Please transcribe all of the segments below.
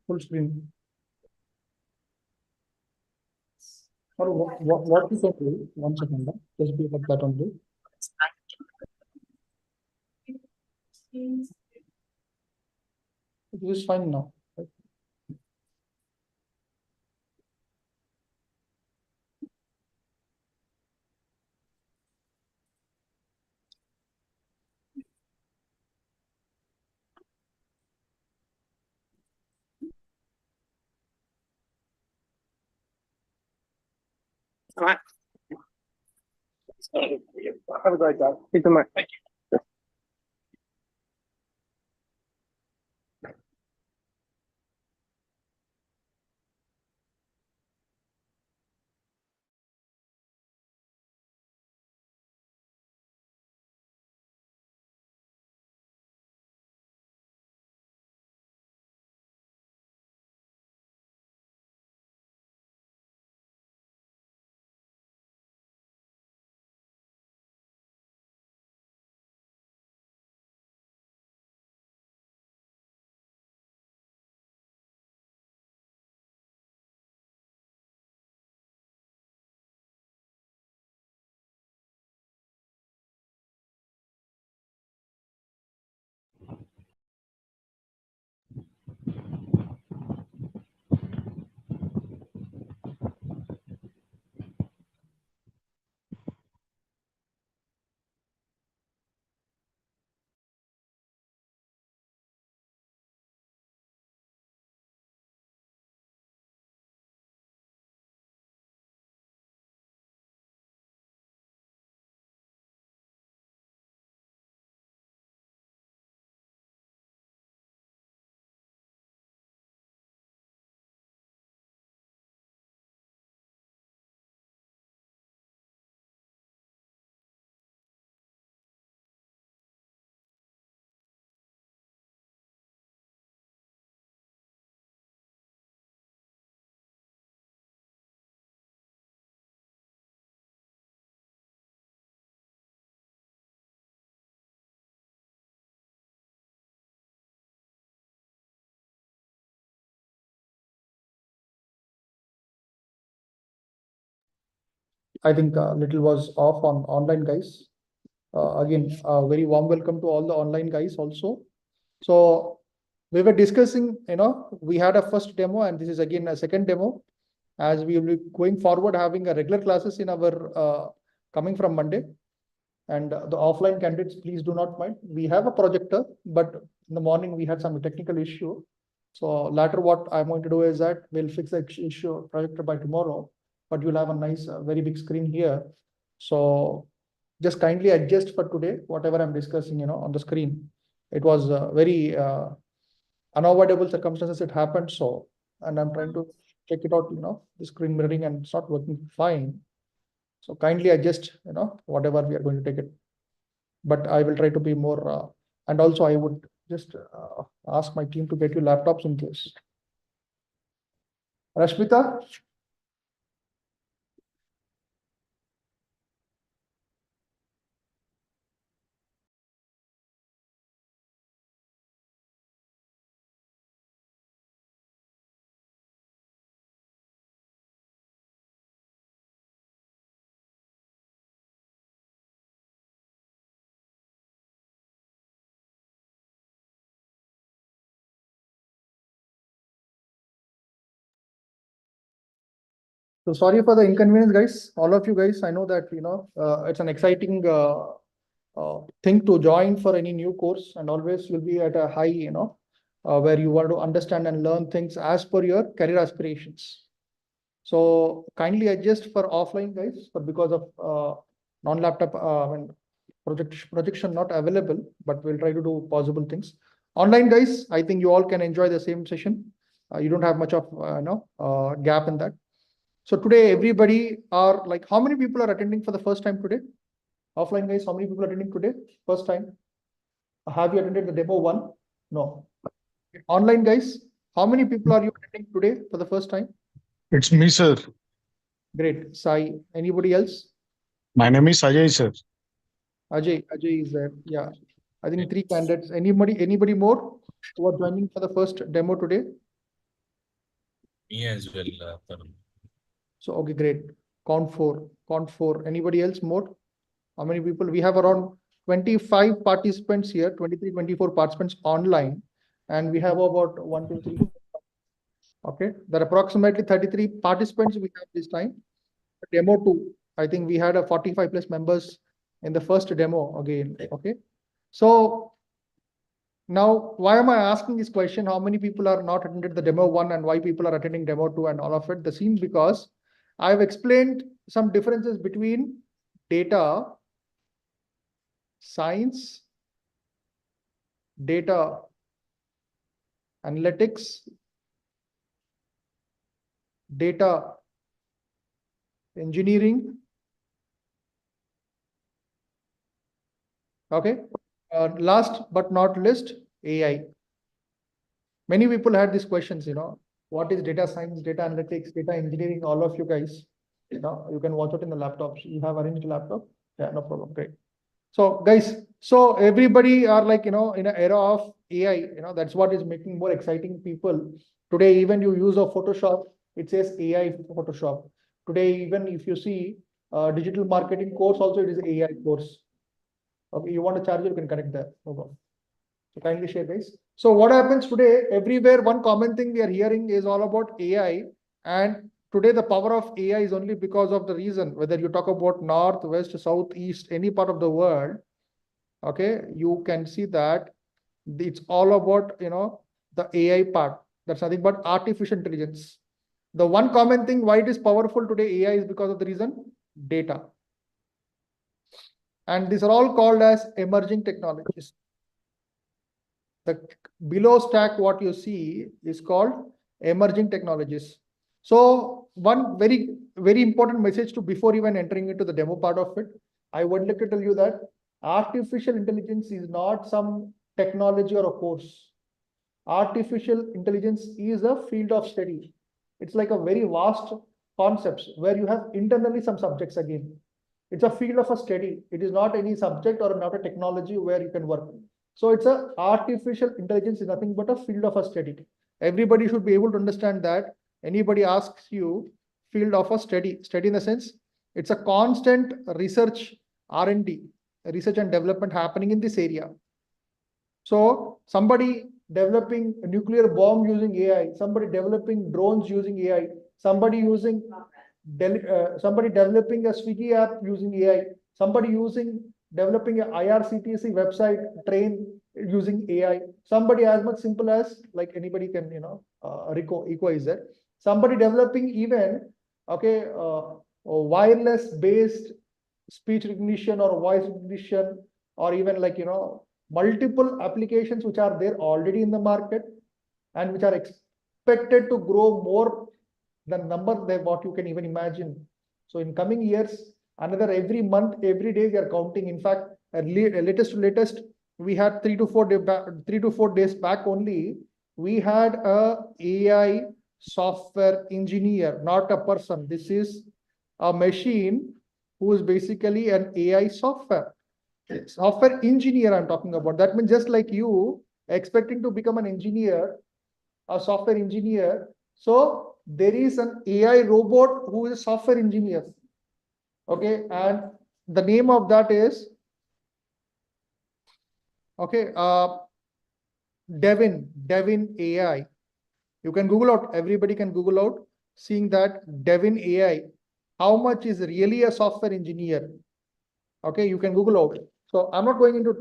Full screen. Or what you can do, 1 second, just be like that only. It is fine now. Right. Have a great day. Keep in mind. Thank you. I think little was off on online, guys. Again, very warm welcome to all the online guys also. So we were discussing, we had a first demo and this is again a second demo, as we will be going forward having a regular classes in our coming from Monday. And the offline candidates, please do not mind. We have a projector, but in the morning we had some technical issue. So later what I'm going to do is that we'll fix the issue projector by tomorrow, but you'll have a nice, very big screen here. So just kindly adjust for today, whatever I'm discussing, on the screen. It was very unavoidable circumstances it happened. So, and I'm trying to check it out, the screen mirroring and it's not working fine. So kindly adjust, whatever we are going to take it. But I will try to be more, and also I would just ask my team to get you laptops in case. Rashmita? So sorry for the inconvenience, guys. All of you guys, I know that, it's an exciting thing to join for any new course, and always you'll be at a high, where you want to understand and learn things as per your career aspirations. So kindly adjust for offline, guys, but because of non-laptop, projection not available, but we'll try to do possible things. Online, guys, I think you all can enjoy the same session. You don't have much of gap in that. So today, everybody are like, how many people are attending for the first time today? Offline, guys, how many people are attending today? First time? Have you attended the demo one? No. Online, guys, how many people are you attending today for the first time? It's me, sir. Great. Sai, anybody else? My name is Ajay, sir. Ajay is there. Yeah. I think 3 candidates. Anybody more who are joining for the first demo today? Me as well, Tarun. So, okay, great. Count four. Anybody else more? How many people? We have around 25 participants here, 23, 24 participants online, and we have about 1, 2, 3. Okay, there are approximately 33 participants we have this time. Demo 2, I think we had a 45 plus members in the first demo again. Okay, so now why am I asking this question? How many people are not attended the demo 1 and why people are attending demo 2 and all of it? The same because I've explained some differences between data science, data analytics, data engineering. Okay. Last but not least, AI. Many people had these questions, what is data science, data analytics, data engineering, all of you guys, you can watch it in the laptops. You have arranged a laptop? Yeah, no problem. Great. So guys, so everybody are like, in an era of AI, that's what is making more exciting people. Today, even you use a Photoshop, it says AI Photoshop. Today, even if you see digital marketing course, also it is AI course. Okay, you want a charger, you can connect there. No problem. So kindly share, guys. So what happens today, everywhere, one common thing we are hearing is all about AI. And today, the power of AI is only because of the reason, whether you talk about north, west, south, east, any part of the world, okay, you can see that it's all about, the AI part. That's nothing but artificial intelligence. The one common thing why it is powerful today, AI, is because of the reason, data. And these are all called as emerging technologies. The below stack, what you see is called emerging technologies. So one very, very important message to before even entering into the demo part of it, I would like to tell you that artificial intelligence is not some technology or a course. Artificial intelligence is a field of study. It's like a very vast concepts where you have internally some subjects again. It's a field of a study. It is not any subject or not a technology where you can work. So it's a artificial intelligence is nothing but a field of a study. Everybody should be able to understand that. Anybody asks you field of a study in the sense it's a constant research R&D, research and development happening in this area. So somebody developing a nuclear bomb using AI, somebody developing drones using AI, somebody using somebody developing a Swiggy app using AI, somebody developing a IRCTC website train using AI, somebody as much simple as like anybody can, Eco is there. Somebody developing even, okay, wireless based speech recognition or voice recognition, or even like, multiple applications which are there already in the market and which are expected to grow more than number than what you can even imagine. So in coming years, another every month, every day we are counting. In fact, latest, we had 3 to 4 days back only, we had a AI software engineer, not a person. This is a machine who is basically an AI software engineer I'm talking about. That means just like you expecting to become an engineer, a software engineer. So there is an AI robot who is a software engineer. Okay, and the name of that is Devin AI. You can Google out, everybody can Google out, seeing that Devin AI, how much is really a software engineer. Okay, you can Google out. So I'm not going into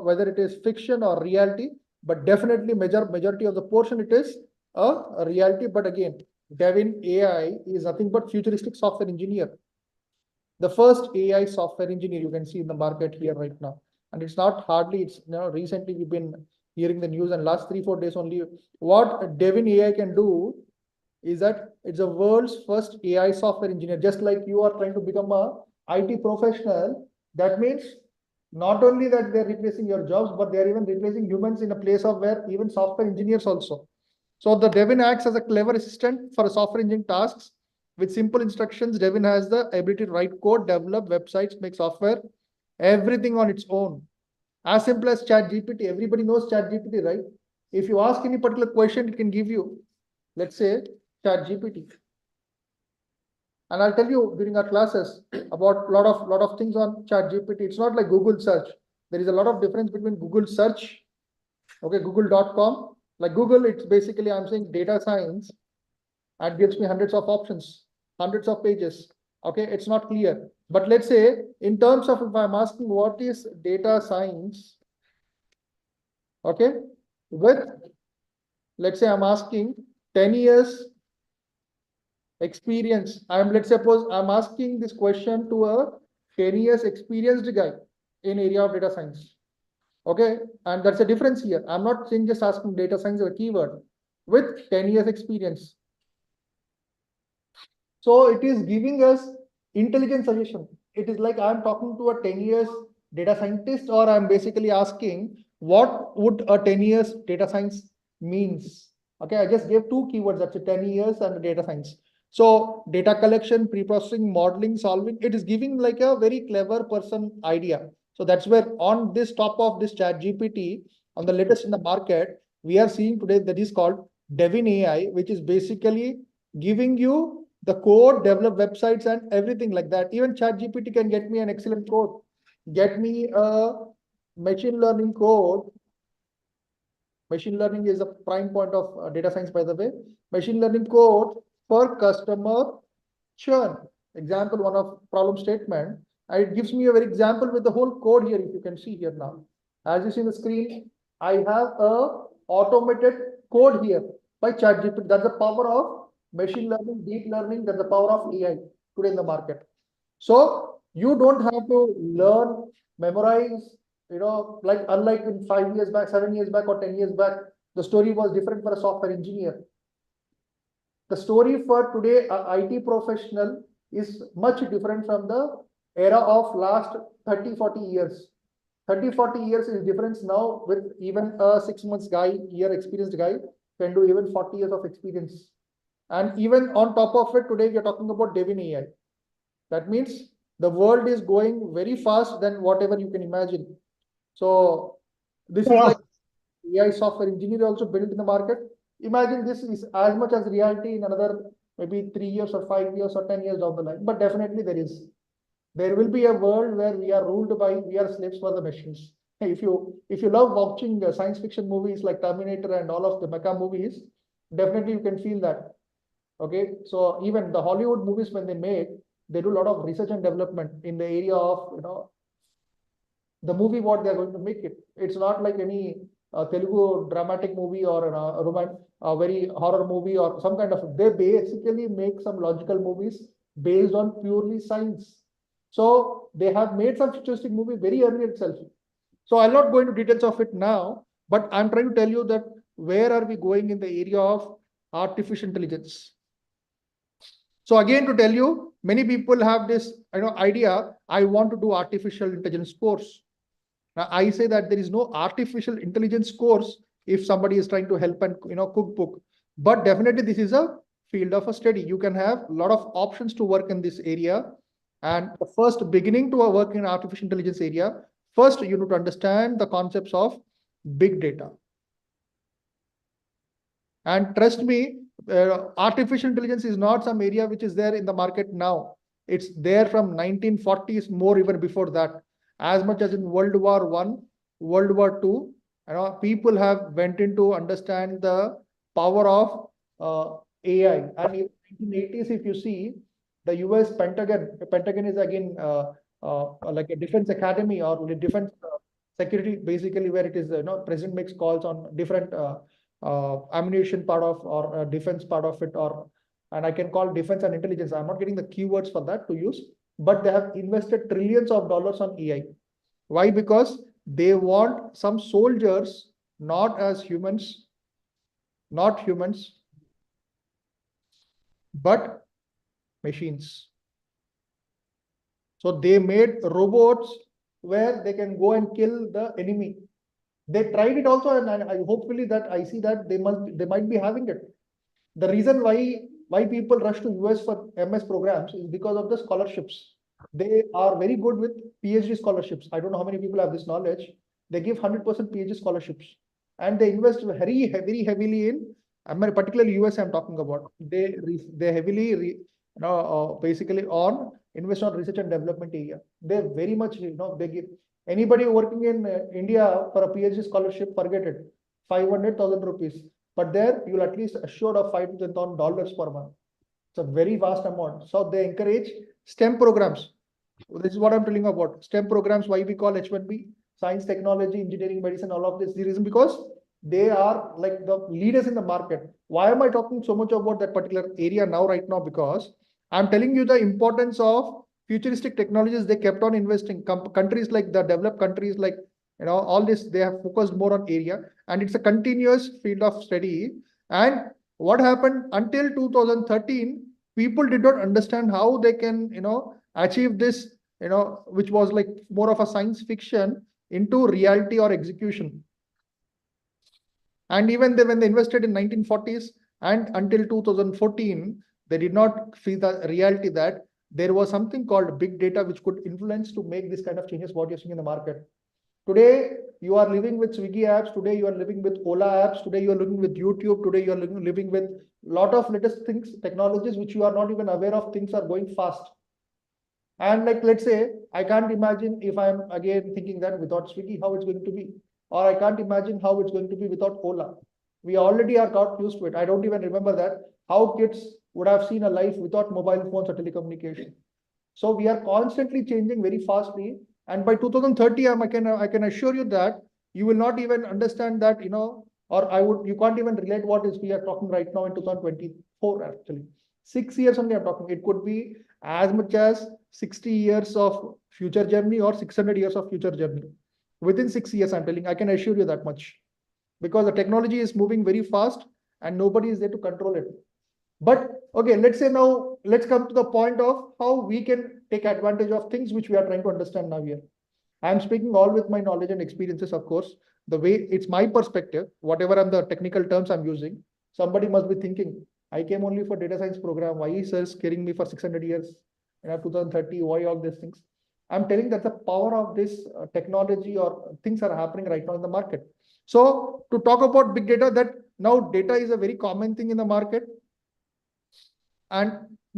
whether it is fiction or reality, but definitely majority of the portion it is a reality. But again, Devin AI is nothing but futuristic software engineer. The first AI software engineer you can see in the market here right now. And it's not hardly, it's recently we've been hearing the news, and last 3-4 days only. What Devin AI can do is that it's the world's first AI software engineer. Just like you are trying to become a IT professional, that means not only that they're replacing your jobs, but they're even replacing humans in a place of where even software engineers also. So the Devin acts as a clever assistant for software engineering tasks. With simple instructions, Devin has the ability to write code, develop websites, make software, everything on its own. As simple as ChatGPT. Everybody knows ChatGPT, right? If you ask any particular question, it can give you, let's say, ChatGPT. And I'll tell you during our classes about lot of things on ChatGPT. It's not like Google search. There is a lot of difference between Google search, okay, google.com. Like Google, it's basically, I'm saying data science, and gives me hundreds of options, hundreds of pages. Okay, it's not clear. But let's say in terms of, if I'm asking what is data science, okay, with, let's say I'm asking 10 years experience. Let's suppose I'm asking this question to a 10 years experienced guy in area of data science. Okay, and that's a difference here. I'm not saying just asking data science as a keyword with 10 years experience. So it is giving us intelligent suggestion. It is like I'm talking to a 10 years data scientist, or I'm basically asking what would a 10 years data science means. Okay, I just gave two keywords, that's a 10 years and data science. So data collection, pre-processing, modeling, solving, it is giving like a very clever person idea. So that's where on this top of this ChatGPT, on the latest in the market, we are seeing today that is called Devin AI, which is basically giving you the code, develop websites and everything like that. Even ChatGPT can get me an excellent code, get me a machine learning code. Machine learning is a prime point of data science, by the way. Machine learning code for customer churn. Example, one of problem statement. And it gives me a very example with the whole code here, if you can see here now. As you see in the screen, I have a automated code here by ChatGPT. That's the power of machine learning, deep learning. That's the power of AI today in the market. So you don't have to learn, memorize, like unlike in 5 years back, 7 years back, or 10 years back, the story was different for a software engineer. The story for today, IT professional is much different from the era of last 30-40 years. 30-40 years is difference now, with even a 6 months guy, year experienced guy can do even 40 years of experience. And even on top of it, today we are talking about Devin AI. That means the world is going very fast than whatever you can imagine. So this is like AI software engineer also built in the market. Imagine this is as much as reality in another maybe 3 years or 5 years or 10 years down the line. But definitely there will be a world where we are ruled by, we are slaves for the machines. If you love watching science fiction movies like Terminator and all of the mecha movies, definitely you can feel that. Okay, so even the Hollywood movies, when they make, they do a lot of research and development in the area of the movie what they are going to make it. It's not like any Telugu dramatic movie or a very horror movie or some kind of. They basically make some logical movies based on purely science. So they have made some futuristic movie very early itself. So I'll not go into details of it now, but I'm trying to tell you that where are we going in the area of artificial intelligence. So again, to tell you, many people have this idea, I want to do artificial intelligence course. Now, I say that there is no artificial intelligence course if somebody is trying to help and cook book. But definitely this is a field of a study. You can have a lot of options to work in this area. And the first beginning to work in artificial intelligence area, first you need to understand the concepts of big data. And trust me, artificial intelligence is not some area which is there in the market now. It's there from 1940s, more even before that. As much as in World War I, World War II, people have went into understand the power of AI. And in 1980s, if you see, the US Pentagon is again like a defense academy or defense security, basically, where it is, president makes calls on different ammunition part of or defense part of it, or and I can call defense and intelligence. I'm not getting the keywords for that to use, but they have invested trillions of dollars on AI. Why? Because they want some soldiers not as humans, not humans, but machines. So they made robots where they can go and kill the enemy. They tried it also, and I hopefully that I see that they might be having it. The reason why people rush to US for MS programs is because of the scholarships. They are very good with PhD scholarships. I don't know how many people have this knowledge. They give 100% PhD scholarships, and they invest very heavily in, particularly US. I'm talking about. They heavily basically invest on research and development area. They very much they give. Anybody working in India for a PhD scholarship, forget it, 500,000 rupees. But there you'll at least assured of $5,000 to $10,000 per month. It's a very vast amount. So they encourage STEM programs. This is what I'm telling about. STEM programs, why we call H1B, science, technology, engineering, medicine, all of this. The reason because they are like the leaders in the market. Why am I talking so much about that particular area now, right now? Because I'm telling you the importance of futuristic technologies. They kept on investing. Countries like the developed countries, like all this, they have focused more on area, and it's a continuous field of study. And what happened until 2013, people did not understand how they can achieve this, which was like more of a science fiction into reality or execution. And even when they invested in 1940s and until 2014, they did not see the reality that there was something called big data which could influence to make this kind of changes what you're seeing in the market. Today, you are living with Swiggy apps. Today, you are living with Ola apps. Today, you are living with YouTube. Today, you are living with a lot of latest things, technologies, which you are not even aware of. Things are going fast. And like, let's say, I can't imagine if I'm again thinking that without Swiggy, how it's going to be. Or I can't imagine how it's going to be without Ola. We already are got used to it. I don't even remember that how kids would have seen a life without mobile phones or telecommunication. So we are constantly changing very fastly. And by 2030, I can assure you that you will not even understand that, you can't even relate what is we are talking right now in 2024, actually. 6 years only I'm talking. It could be as much as 60 years of future journey or 600 years of future journey. Within 6 years, I'm telling, I can assure you that much. Because the technology is moving very fast and nobody is there to control it. But okay, let's say now, let's come to the point of how we can take advantage of things which we are trying to understand now here. I'm speaking all with my knowledge and experiences, of course. The way it's my perspective, whatever I'm the technical terms I'm using, somebody must be thinking, I came only for data science program. Why is sir scaring me for 600 years? 2030, why all these things? I'm telling that the power of this technology or things are happening right now in the market. So to talk about big data, that now data is a very common thing in the market. And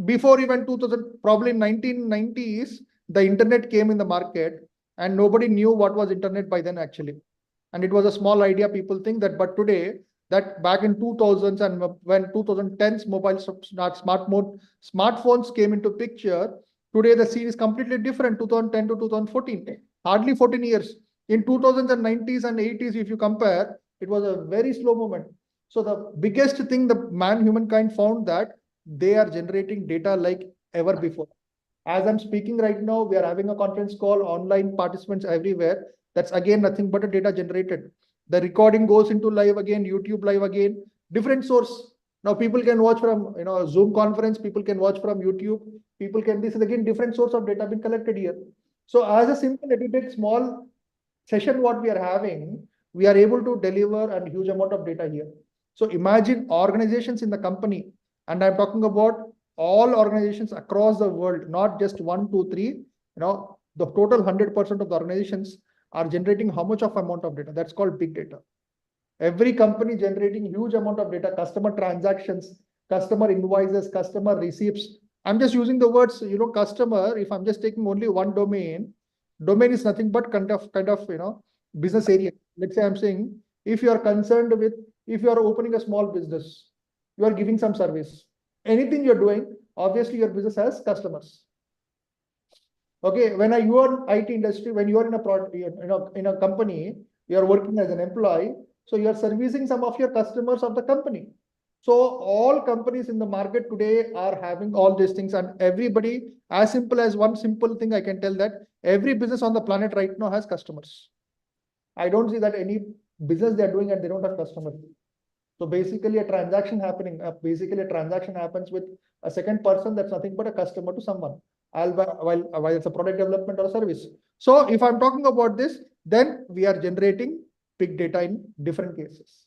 before even 2000, probably 1990s, the internet came in the market and nobody knew what was internet by then actually. And it was a small idea, people think that, but today, that back in 2000s and when 2010s mobile smartphones came into picture, today the scene is completely different, 2010 to 2014, hardly 14 years. In 2090s and 80s, if you compare, it was a very slow movement. So the biggest thing the humankind found that they are generating data like ever before. As I'm speaking right now, we are having a conference call, online participants everywhere. That's again nothing but a data generated. The recording goes into live again, YouTube live again, different source. Now people can watch from Zoom conference, people can watch from YouTube, people can, this is again different source of data being collected here. So as a simple little bit small session what we are having, we are able to deliver a huge amount of data here. So imagine organizations in the company, and I'm talking about all organizations across the world, not just 1, 2, 3. The total 100% of the organizations are generating how much of amount of data? That's called big data. Every company generating huge amount of data, customer transactions, customer invoices, customer receipts. I'm just using the words, customer. If I'm just taking only one domain is nothing but kind of, business area. Let's say I'm saying, if you are opening a small business, you are giving some service, anything you're doing, obviously your business has customers. Okay, when you are IT industry, when you are in a product, in a company, you are working as an employee, so you are servicing some of your customers of the company. So all companies in the market today are having all these things, and everybody, as simple as one simple thing, I can tell that every business on the planet right now has customers. I don't see that any business they are doing and they don't have customers. So basically a transaction happens with a second person, that's nothing but a customer to someone, while it's a product development or a service. So if I'm talking about this, then we are generating big data in different cases.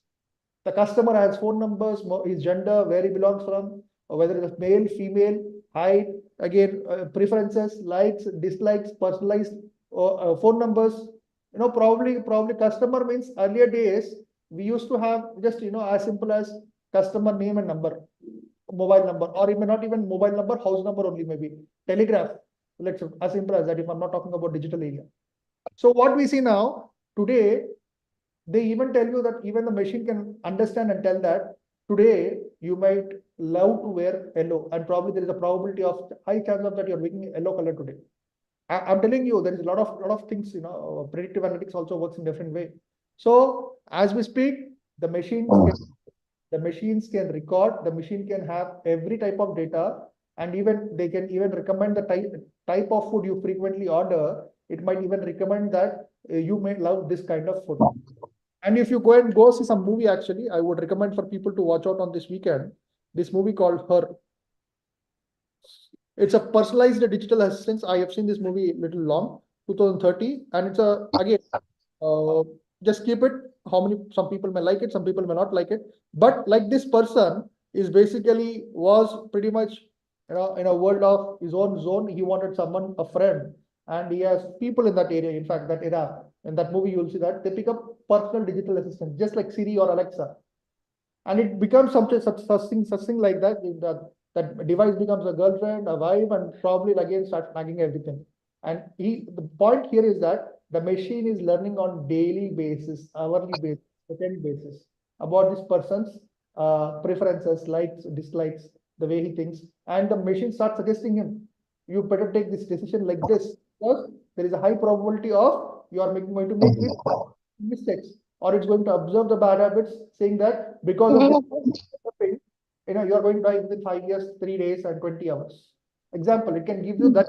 The customer has phone numbers, his gender, where he belongs from, or whether it's male, female, height, again, preferences, likes, dislikes, personalized phone numbers. Probably customer means earlier days, we used to have just, as simple as customer name and number, mobile number, or even not even mobile number, house number only, maybe telegraph. Let's as simple as that, if I'm not talking about digital area. So what we see now today, they even tell you that even the machine can understand and tell that today you might love to wear yellow, and probably there is a probability of high chance of that you're wearing yellow color today. I'm telling you, there is a lot of things, predictive analytics also works in different way. So as we speak, the machines can record, the machine can have every type of data, and even they can even recommend the type of food you frequently order. It might even recommend that you may love this kind of food. And if you go see some movie, actually, I would recommend for people to watch out on this weekend, this movie called Her. It's a personalized digital assistant. I have seen this movie a little long, 2030, and it's again, just keep it. Some people may like it, some people may not like it. But like this person is was pretty much, in a world of his own zone. He wanted someone, a friend, and he has people in that area. In fact, that era, in that movie, you'll see that they pick up personal digital assistants, just like Siri or Alexa. And it becomes such thing like that. That device becomes a girlfriend, a wife, and probably again starts nagging everything. And the point here is that the machine is learning on daily basis, hourly basis, second basis about this person's preferences, likes, dislikes, the way he thinks, and the machine starts suggesting him, you better take this decision like this, because there is a high probability of you are going to make mistakes, or it's going to observe the bad habits, saying that because of this, you are going to die within 5 years, 3 days, and 20 hours. Example, it can give you that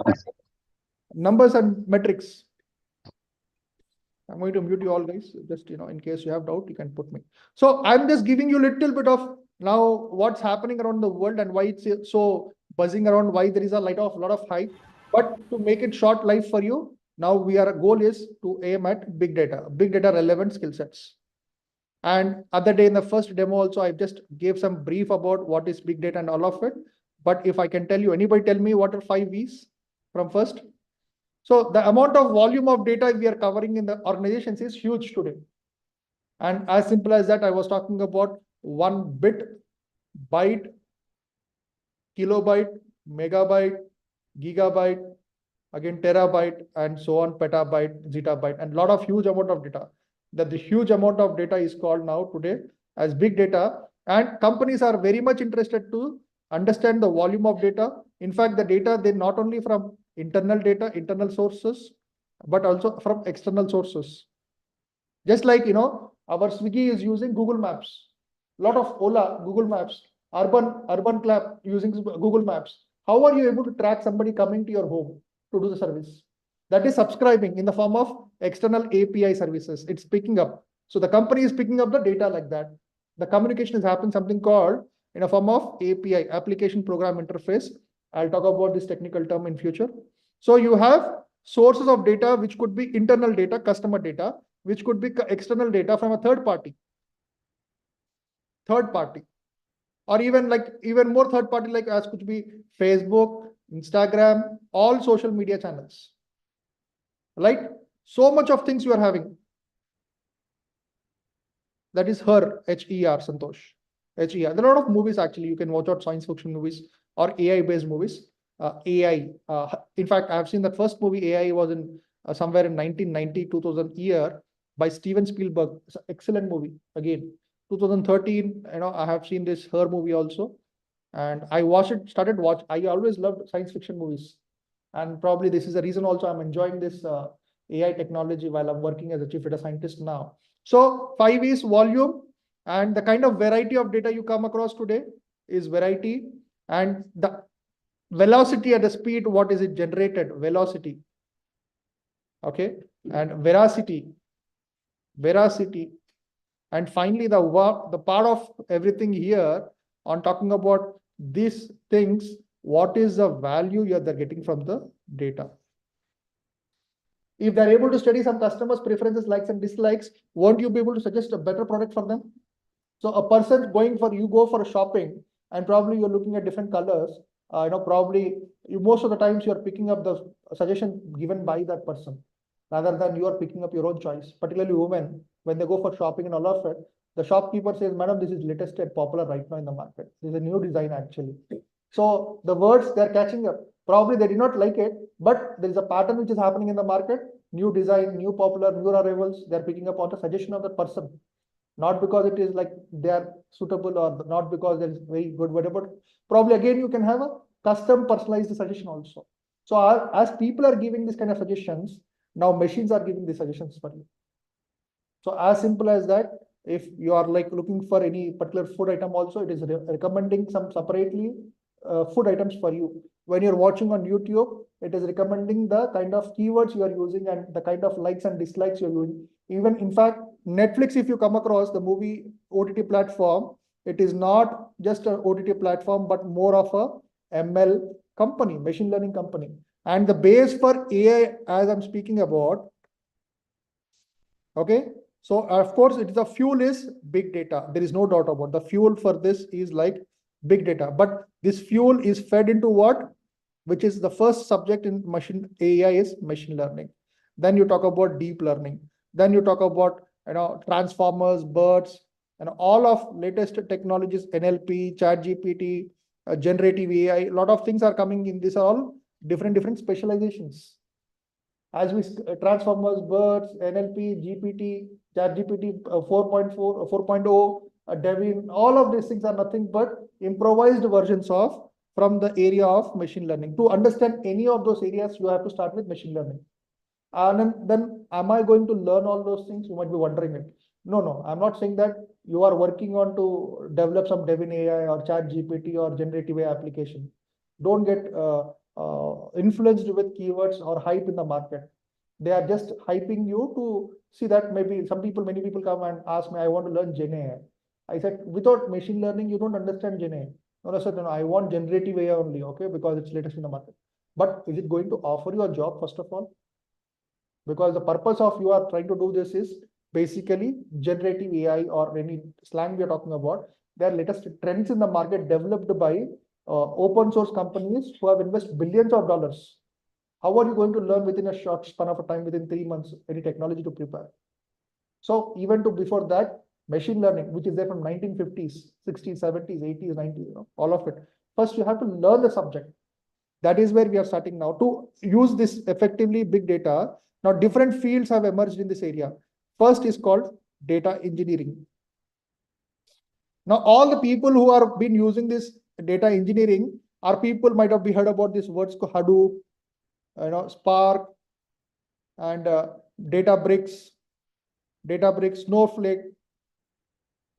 numbers and metrics. I'm going to mute you all, guys. Just, in case you have doubt, you can put me. So I'm just giving you a little bit of now what's happening around the world and why it's so buzzing around, why there is a lot of hype. But to make it short life for you, now our goal is to aim at big data relevant skill sets. And other day in the first demo also, I just gave some brief about what is big data and all of it. But if I can tell you, anybody tell me what are 5 V's from first? So the amount of volume of data we are covering in the organizations is huge today. And as simple as that, I was talking about 1 bit, byte, kilobyte, megabyte, gigabyte, again terabyte, and so on, petabyte, zettabyte, and a lot of huge amount of data. That the huge amount of data is called now today as big data, and companies are very much interested to understand the volume of data. In fact, the data, they not only from internal data, internal sources, but also from external sources. Just like, our Swiggy is using Google Maps. A lot of Ola, Google Maps, Urban Clap using Google Maps. How are you able to track somebody coming to your home to do the service? That is subscribing in the form of external API services. It's picking up. So the company is picking up the data like that. The communication is happening something called in a form of API, application program interface. I'll talk about this technical term in future. So you have sources of data, which could be internal data, customer data, which could be external data from a third party. third party, or even more third party, like as could be Facebook, Instagram, all social media channels, right? So much of things you are having. That is her, HER, Santosh. HER. There are a lot of movies actually. You can watch out science fiction movies or AI based movies. AI. In fact, I have seen that first movie AI was in somewhere in 1990, 2000 year by Steven Spielberg. It's an excellent movie. Again, 2013. I have seen this Her movie also, and I watched it. I always loved science fiction movies, and probably this is the reason also I'm enjoying this AI technology while I'm working as a chief data scientist now. So 5 is volume, and the kind of variety of data you come across today is variety, and the velocity at the speed, what is it generated? Velocity. Okay, and veracity. And finally, the part of everything here on talking about these things, what is the value they're getting from the data? If they're able to study some customers' preferences, likes and dislikes, won't you be able to suggest a better product for them? So a person you go for shopping, and probably you're looking at different colors. Probably most of the times you're picking up the suggestion given by that person, rather than you are picking up your own choice. Particularly women, when they go for shopping and all of it, the shopkeeper says, "Madam, this is latest and popular right now in the market. This is a new design actually." So the words they're catching up. Probably they did not like it, but there is a pattern which is happening in the market. New design, new popular, new arrivals. They're picking up on the suggestion of the person, not because it is like they are suitable or not because they're very good, whatever. Probably again you can have a custom personalized suggestion also. So as people are giving this kind of suggestions, now machines are giving the suggestions for you. So as simple as that. If you are like looking for any particular food item also, it is recommending some separately food items for you. When you're watching on YouTube, it is recommending the kind of keywords you are using and the kind of likes and dislikes you're using. Even in fact, Netflix, if you come across the movie OTT platform, it is not just an OTT platform, but more of a ML company, machine learning company. And the base for AI, as I'm speaking about, okay. So of course, the fuel is big data. There is no doubt about the fuel for this is like big data. But this fuel is fed into what? Which is the first subject in machine AI is machine learning. Then you talk about deep learning. Then you talk about transformers, BERTs, and all of latest technologies, NLP, ChatGPT, generative AI. A lot of things are coming in. These are all different specializations. As we transformers, BERTs, NLP, GPT, ChatGPT 4.4, 4.0, Devin, all of these things are nothing but improvised versions of from the area of machine learning. To understand any of those areas, you have to start with machine learning. And then am I going to learn all those things? You might be wondering it. No, I'm not saying that you are working on to develop some Devin AI or ChatGPT or generative AI application. Don't get influenced with keywords or hype in the market. They are just hyping you to see that maybe many people come and ask me, I want to learn Gen AI. I said, without machine learning, you don't understand Gen AI. No, I said, no, I want generative AI only, okay, because it's latest in the market. But is it going to offer you a job, first of all? Because the purpose of you are trying to do this is basically generative AI or any slang we are talking about. There are latest trends in the market developed by open source companies who have invested billions of dollars. How are you going to learn within a short span of time, within 3 months, any technology to prepare? So even before that, machine learning, which is there from 1950s, 60s, 70s, 80s, 90s, all of it. First, you have to learn the subject. That is where we are starting now to use this effectively big data. Now, different fields have emerged in this area. First is called data engineering. Now, all the people who are been using this data engineering are people might have heard about these words called Hadoop, Spark, and Databricks, Snowflake.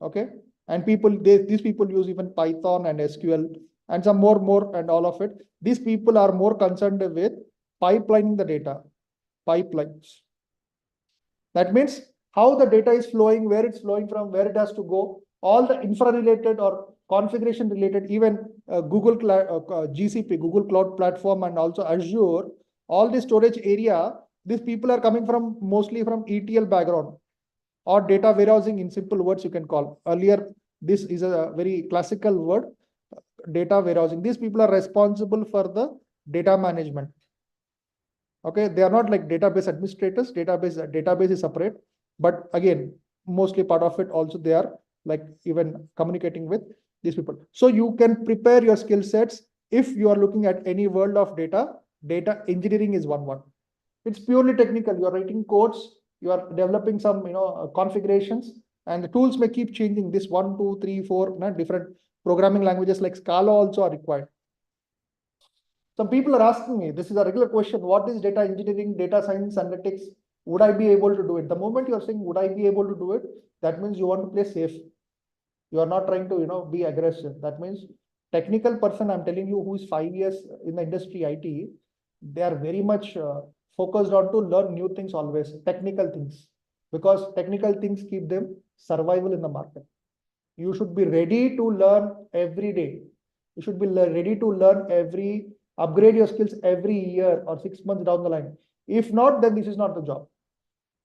Okay, and these people use even Python and SQL and some more and all of it. These people are more concerned with pipelining the data. Pipelines. That means how the data is flowing, where it's flowing from, where it has to go, all the infra related or configuration related, even Google GCP, Google Cloud Platform, and also Azure, all the storage area, these people are coming from mostly from ETL background or data warehousing in simple words you can call. Earlier, This is a very classical word, data warehousing. These people are responsible for the data management. Okay, they are not like database administrators. Database is separate, but again, mostly part of it also they are like even communicating with these people. So you can prepare your skill sets if you are looking at any world of data. Data engineering is one. It's purely technical. You are writing codes, you are developing some configurations, and the tools may keep changing. This 1, 2, 3, 4 different programming languages like Scala also are required. Some people are asking me, this is a regular question, what is data engineering, data science, analytics? Would I be able to do it? The moment you are saying, would I be able to do it? That means you want to play safe. You are not trying to, be aggressive. That means technical person, I'm telling you, who is 5 years in the industry, IT, they are very much focused on to learn new things always, technical things, because technical things keep them survival in the market. You should be ready to learn every day. You should be ready to learn upgrade your skills every year or 6 months down the line. If not, then this is not the job.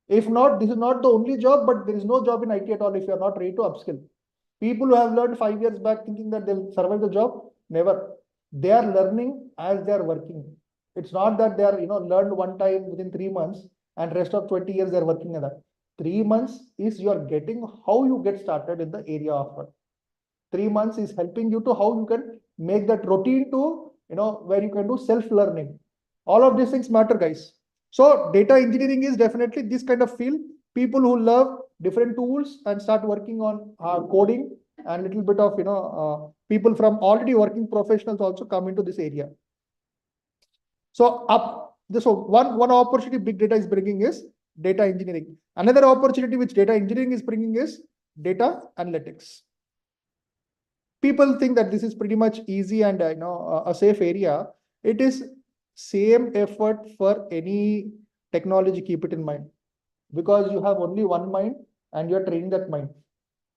If not, this is not the only job, but there is no job in IT at all if you are not ready to upskill. People who have learned 5 years back thinking that they'll survive the job, never. They are learning as they are working. It's not that they are, learned one time within 3 months and rest of 20 years they're working on that. 3 months is you are getting how you get started in the area of work. 3 months is helping you to how you can make that routine to, where you can do self-learning. All of these things matter, guys. So data engineering is definitely this kind of field. People who love different tools and start working on coding and little bit of, people from already working professionals also come into this area. So one opportunity big data is bringing is data engineering. Another opportunity which data engineering is bringing is data analytics. People think that this is pretty much easy and a safe area. It is same effort for any technology. Keep it in mind, because you have only one mind and you are training that mind.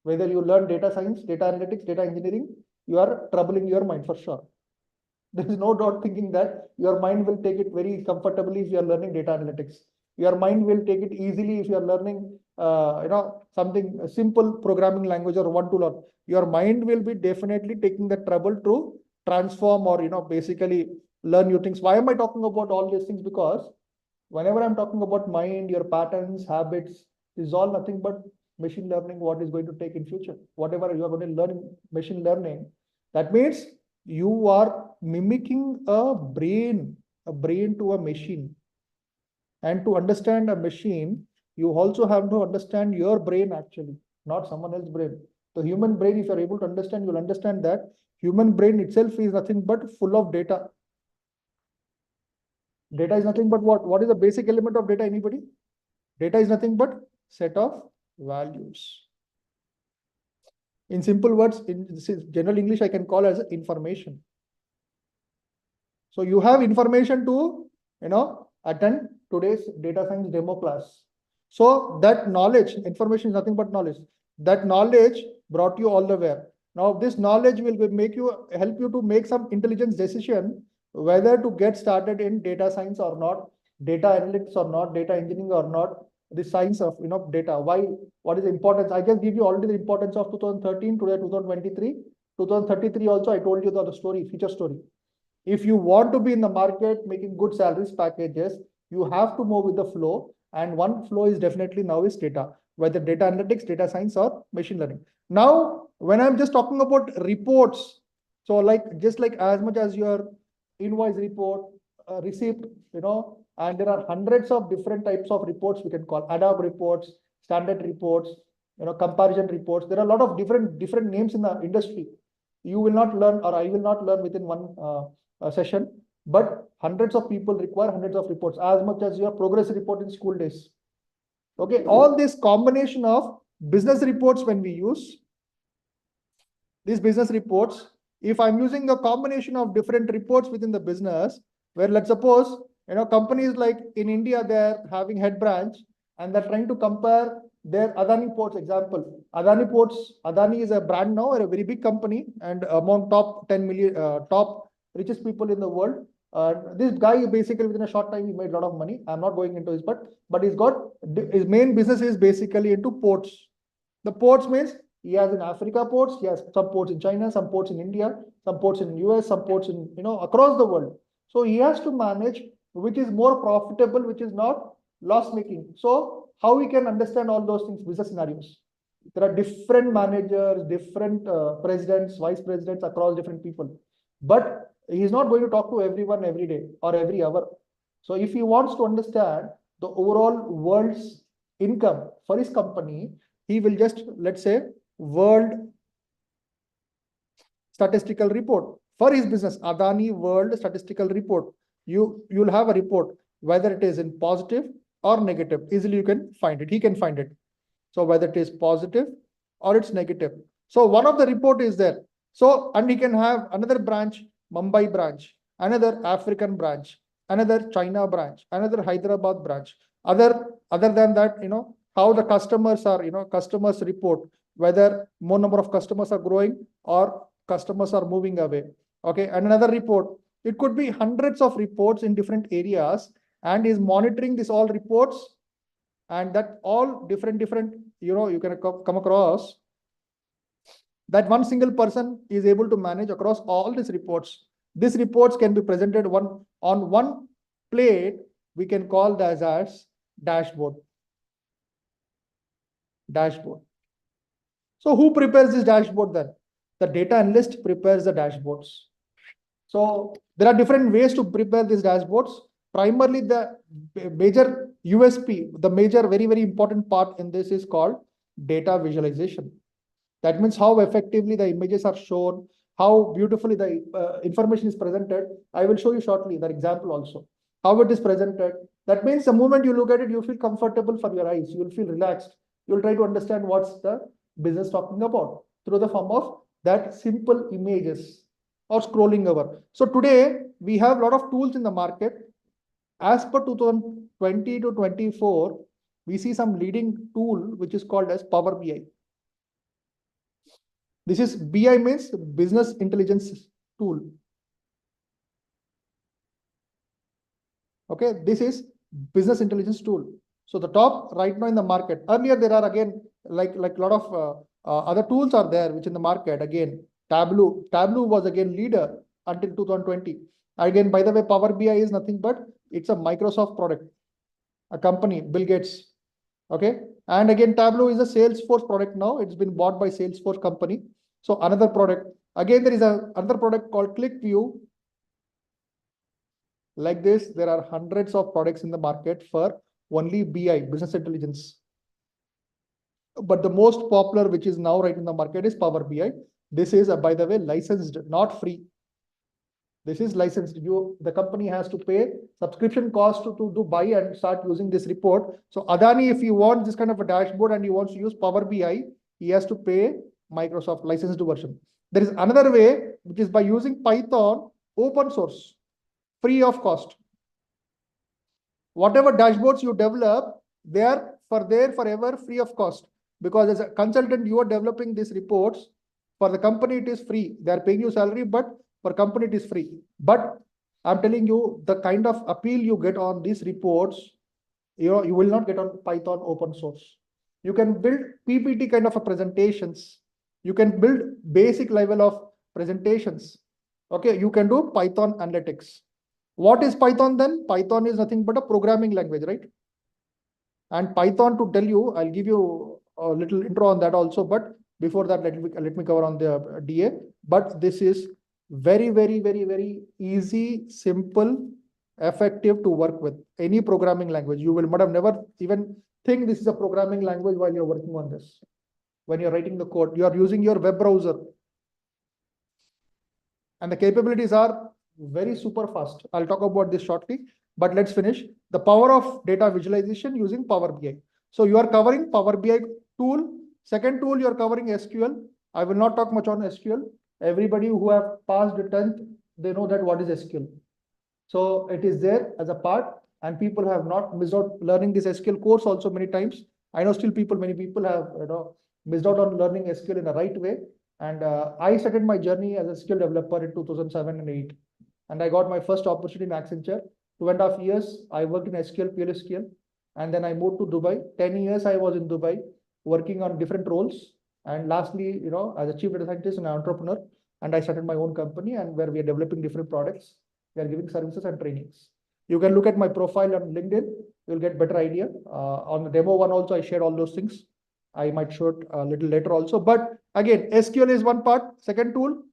Whether you learn data science, data analytics, data engineering, you are troubling your mind for sure. There is no doubt thinking that your mind will take it very comfortably if you are learning data analytics. Your mind will take it easily if you are learning, something simple programming language or one tool. Or your mind will be definitely taking the trouble to transform or basically learn new things. Why am I talking about all these things? Because whenever I'm talking about mind, your patterns, habits, is all nothing but machine learning. What is going to take in future? Whatever you are going to learn in machine learning, that means you are mimicking a brain to a machine. And to understand a machine, you also have to understand your brain actually, not someone else's brain. The human brain, if you're able to understand, you'll understand that human brain itself is nothing but full of data. Data is nothing but what? What is the basic element of data? Anybody? Data is nothing but set of values. In simple words, in general English, I can call as information. So you have information to, attend today's data science demo class. So that knowledge, information is nothing but knowledge. That knowledge brought you all the way. Now this knowledge will help you to make some intelligence decision whether to get started in data science or not, data analytics or not, data engineering or not, the science of data. Why? What is the importance? I just give you already the importance of 2013, today 2023, 2033 also I told you the story, feature story. If you want to be in the market making good salaries packages, you have to move with the flow. And one flow is definitely now is data, whether data analytics, data science or machine learning. Now, when I'm just talking about reports, so just like as much as your invoice report, receipt, and there are hundreds of different types of reports we can call ad hoc reports, standard reports, comparison reports. There are a lot of different names in the industry. You will not learn, or I will not learn within one session, but hundreds of people require hundreds of reports, as much as your progress report in school days. Okay, all this combination of business reports, when we use these business reports, if I'm using a combination of different reports within the business, where let's suppose, companies like in India, they're having head branch and they're trying to compare their Adani Ports example. Adani Ports, Adani is a brand now, or a very big company, and among top 10 million, top richest people in the world. This guy basically within a short time he made a lot of money. I'm not going into his, but he's got his main business is basically into ports. The ports means He has in Africa ports, he has some ports in China, some ports in India, some ports in US, some ports in, across the world. So he has to manage which is more profitable, which is not loss making. So how we can understand all those things, business scenarios? There are different managers, different presidents, vice presidents across different people. But he is not going to talk to everyone every day or every hour. So if he wants to understand the overall world's income for his company, he will just, let's say, world statistical report for his business, Adani World Statistical Report. You'll have a report, whether it is in positive or negative. Easily you can find it. He can find it. So whether it is positive or it's negative. So one of the report is there. So, and he can have another branch, Mumbai branch, another African branch, another China branch, another Hyderabad branch. Other than that, how the customers are, customers report, whether more number of customers are growing or customers are moving away. Okay, and another report. It could be hundreds of reports in different areas, and is monitoring this all reports, and that all different, you can come across that one single person is able to manage across all these reports. These reports can be presented on one plate. We can call that as dashboard. Dashboard. So who prepares this dashboard then? The data analyst prepares the dashboards. So there are different ways to prepare these dashboards. Primarily, the major USP, the major very, very important part in this is called data visualization. That means how effectively the images are shown, how beautifully the information is presented. I will show you shortly the example also, how it is presented. That means the moment you look at it, you feel comfortable for your eyes. You will feel relaxed. You will try to understand what's the business talking about through the form of that simple images or scrolling over. So today we have a lot of tools in the market. As per 2020 to 24, we see some leading tool which is called as Power BI. This is BI means business intelligence tool. Okay, this is business intelligence tool. So the top right now in the market. Earlier there are again like a lot of other tools are there which in the market. Again, Tableau was again leader until 2020. Again, by the way, Power BI is nothing but it's a Microsoft product, a company, Bill Gates. Okay, and again, Tableau is a Salesforce product now. It's been bought by Salesforce company. So another product. Again, there is another product called ClickView. Like this, there are hundreds of products in the market for only BI, business intelligence. But the most popular, which is now right in the market, is Power BI. This is, by the way, licensed, not free. This is licensed. The company has to pay subscription cost to buy and start using this report. So Adani, if he wants this kind of a dashboard and he wants to use Power BI, he has to pay Microsoft licensed version. There is another way, which is by using Python, open source, free of cost. Whatever dashboards you develop, they are forever free of cost. Because as a consultant, you are developing these reports. For the company, it is free. They are paying you salary, but for company, it is free. But I'm telling you, the kind of appeal you get on these reports, you will not get on Python open source. You can build PPT kind of a presentations. You can build basic level of presentations. Okay, you can do Python analytics. What is Python then? Python is nothing but a programming language, right? And Python, to tell you, I'll give you a little intro on that also. But before that, let me cover on the DA. But this is very, very, very, very easy, simple, effective to work with. Any programming language. You will have never even think this is a programming language while you're working on this. When you're writing the code, you are using your web browser. And the capabilities are very super fast. I'll talk about this shortly, but let's finish. The power of data visualization using Power BI. So you are covering Power BI tool. Second tool, you are covering SQL. I will not talk much on SQL. Everybody who have passed the 10th, they know that what is SQL. So it is there as a part, and people have not missed out learning this SQL course also many times. I know still many people have missed out on learning SQL in the right way. And I started my journey as a SQL developer in 2007 and 8. And I got my first opportunity in Accenture. 2.5 years, I worked in SQL, PLSQL. And then I moved to Dubai. 10 years I was in Dubai working on different roles. And lastly, as a chief data scientist and entrepreneur, and I started my own company and where we are developing different products. We are giving services and trainings. You can look at my profile on LinkedIn. You'll get better idea. On the demo one also, I shared all those things. I might show it a little later also. But again, SQL is one part. Second tool.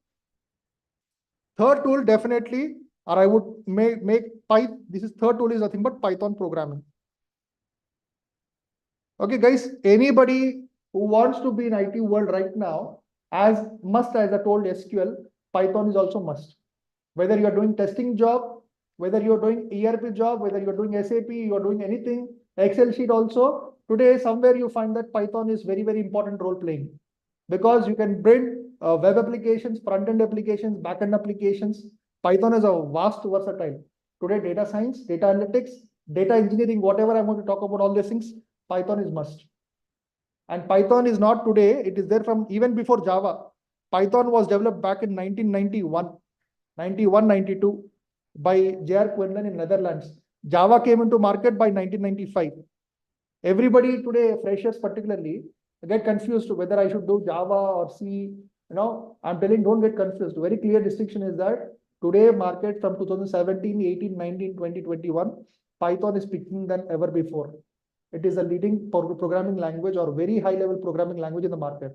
Third tool definitely, or I would make Python. This is third tool is nothing but Python programming. Okay, guys, anybody who wants to be in IT world right now, as I told SQL, Python is also must. Whether you are doing testing job, whether you are doing ERP job, whether you are doing SAP, you are doing anything, Excel sheet also, today somewhere you find that Python is very, very important role playing. Because you can build web applications, front-end applications, back-end applications. Python is a vast versatile. Today, data science, data analytics, data engineering, whatever I'm going to talk about all these things, Python is must. And Python is not today, it is there from even before Java. Python was developed back in 1991, 92 by J.R. Quinlan in Netherlands. Java came into market by 1995. Everybody today, freshers particularly, get confused whether I should do Java or C. I'm telling, don't get confused. Very clear distinction is that today market from 2017, 18, 19, 20, 21, Python is picking than ever before. It is a leading programming language or very high level programming language in the market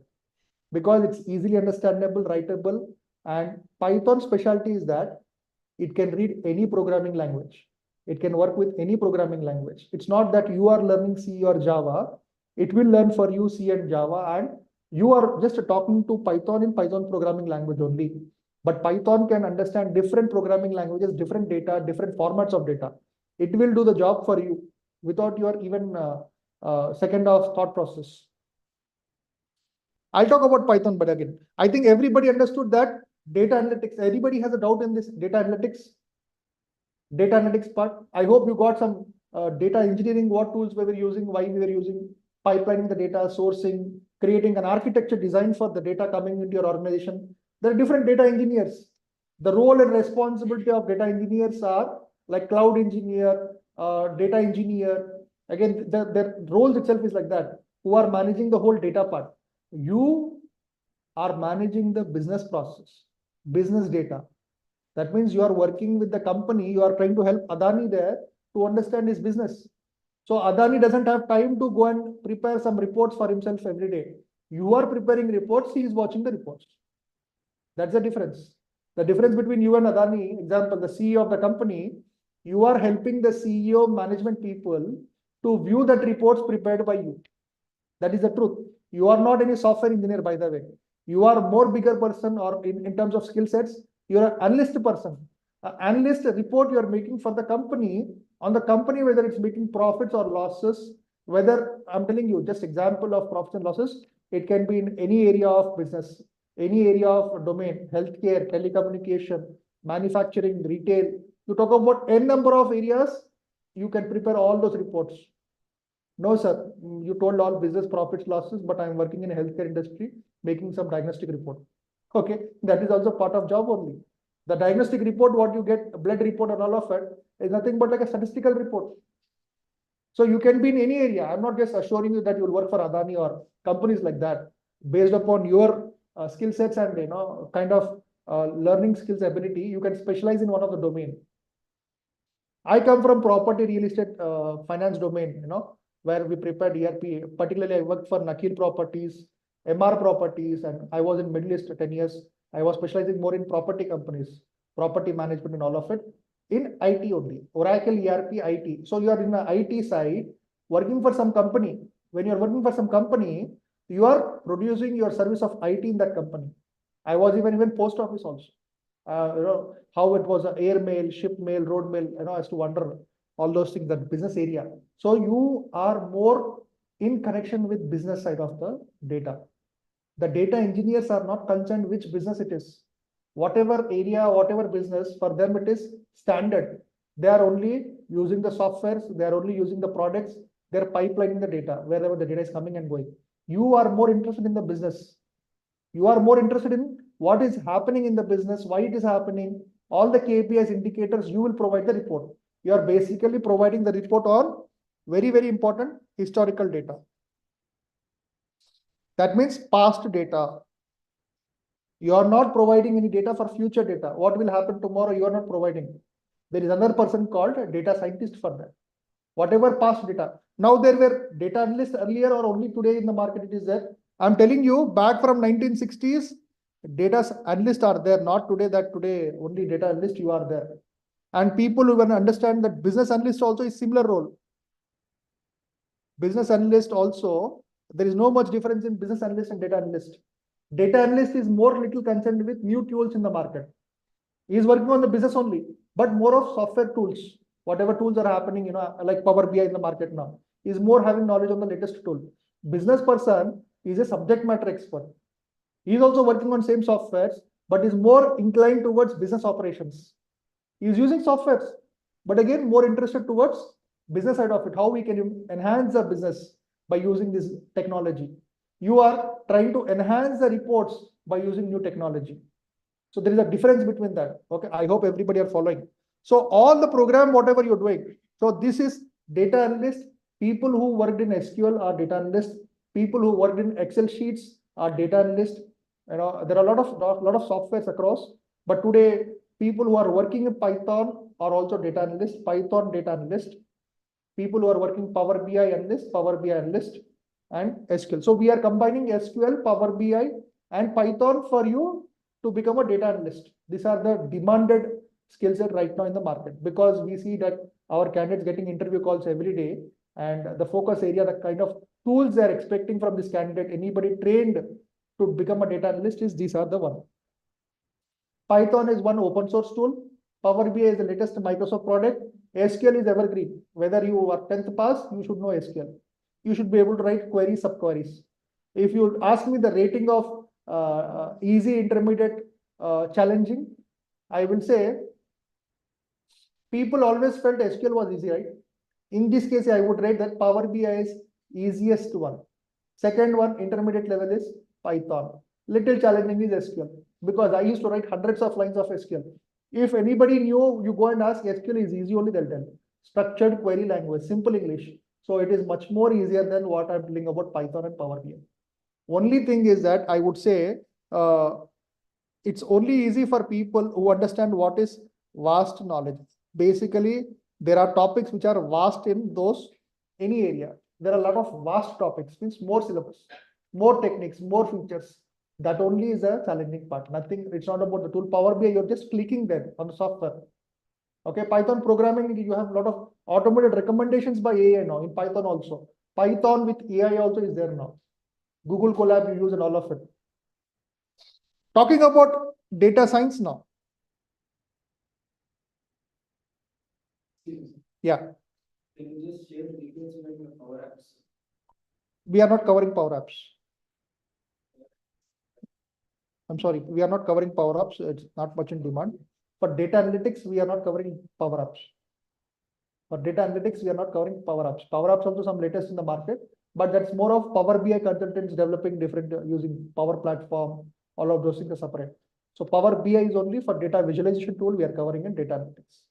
because it's easily understandable, writable, and Python specialty is that it can read any programming language. It can work with any programming language. It's not that you are learning C or Java. It will learn for you C and Java, and you are just talking to Python in Python programming language only. But Python can understand different programming languages, different data, different formats of data. It will do the job for you without your even second of thought process. I'll talk about Python, but again, I think everybody understood that data analytics. Anybody has a doubt in this data analytics part? I hope you got some data engineering, what tools we were using, why we were using, pipelining the data, sourcing, creating an architecture design for the data coming into your organization. There are different data engineers. The role and responsibility of data engineers are like cloud engineer, data engineer. Again, their roles itself is like that, who are managing the whole data part. You are managing the business process, business data. That means you are working with the company, you are trying to help Adani there to understand his business. So Adani doesn't have time to go and prepare some reports for himself every day. You are preparing reports, he is watching the reports. That's the difference. The difference between you and Adani, example, the CEO of the company, you are helping the CEO management people to view that reports prepared by you. That is the truth. You are not any software engineer, by the way. You are more bigger person, or in terms of skill sets, you are an analyst person. An analyst report you are making for the company, on the company, whether it's making profits or losses, whether I'm telling you just example of profits and losses, it can be in any area of business, any area of domain, healthcare, telecommunication, manufacturing, retail. You talk about n number of areas, you can prepare all those reports. No, sir, you told all business profits, losses, but I'm working in a healthcare industry, making some diagnostic report. Okay, that is also part of job only. The diagnostic report, what you get, blood report and all of it, is nothing but like a statistical report. So you can be in any area. I'm not just assuring you that you'll work for Adani or companies like that. Based upon your skill sets and kind of learning skills ability, you can specialize in one of the domain. I come from property, real estate, finance domain, where we prepared ERP. Particularly, I worked for Nakil Properties, MR Properties, and I was in Middle East 10 years. I was specializing more in property companies, property management and all of it, in IT only, Oracle, ERP, IT. So you are in the IT side, working for some company. When you are working for some company, you are producing your service of IT in that company. I was even post office also. How it was air mail, ship mail, road mail, as to wonder all those things, that business area. So you are more in connection with business side of the data. The data engineers are not concerned which business it is. Whatever area, whatever business, for them it is standard. They are only using the softwares, they are only using the products, they're pipelining the data, wherever the data is coming and going. You are more interested in the business. You are more interested in what is happening in the business, why it is happening, all the KPIs, indicators, you will provide the report. You are basically providing the report on very, very important historical data. That means past data. You are not providing any data for future data. What will happen tomorrow? You are not providing. There is another person called a data scientist for that. Whatever past data. Now there were data analysts earlier or only today in the market it is there. I'm telling you back from 1960s, data analysts are there, not today that today only data analyst you are there. And people who will understand that business analyst also is similar role. Business analyst also, there is no much difference in business analyst and data analyst. Data analyst is more little concerned with new tools in the market. He is working on the business only, but more of software tools. Whatever tools are happening, like Power BI in the market now, is more having knowledge on the latest tool. Business person is a subject matter expert. He is also working on same softwares, but is more inclined towards business operations. He is using softwares, but again, more interested towards business side of it, how we can enhance the business by using this technology. You are trying to enhance the reports by using new technology. So there is a difference between that. Okay, I hope everybody are following. So all the program, whatever you're doing. So this is data analyst. People who worked in SQL are data analysts. People who worked in Excel sheets are data analysts. There are a lot of softwares across. But today, people who are working in Python are also data analysts. Python data analyst. People who are working Power BI analyst, Power BI analyst, and SQL. So we are combining SQL, Power BI, and Python for you to become a data analyst. These are the demanded skill set right now in the market, because we see that our candidates getting interview calls every day, and the focus area, the kind of tools they are expecting from this candidate, anybody trained to become a data analyst, is these are the one. Python is one open source tool. Power BI is the latest Microsoft product. SQL is evergreen. Whether you are 10th pass, you should know SQL. You should be able to write queries, subqueries. If you ask me the rating of easy, intermediate, challenging, I will say people always felt SQL was easy, right? In this case, I would rate that Power BI is easiest one. Second one, intermediate level, is Python. Little challenging is SQL, because I used to write hundreds of lines of SQL. If anybody knew, you go and ask, SQL is easy only, they'll tell. Structured query language, simple English. So it is much more easier than what I'm telling about Python and Power BI. Only thing is that I would say it's only easy for people who understand what is vast knowledge. Basically, there are topics which are vast in any area. There are a lot of vast topics, means more syllabus, more techniques, more features. That only is a challenging part. Nothing, it's not about the tool. Power BI, you're just clicking there on the software. Okay, Python programming, you have a lot of automated recommendations by AI now in Python also. Python with AI also is there now. Google Colab you use and all of it. Talking about data science now. Yeah. Can you just share details about your Power Apps? We are not covering Power Apps. I'm sorry, we are not covering Power Apps. It's not much in demand. For data analytics, we are not covering Power Apps. For data analytics, we are not covering Power Apps. Power Apps also some latest in the market, but that's more of Power BI consultants developing different using Power Platform. All of those things are separate. So Power BI is only for data visualization tool we are covering in data analytics.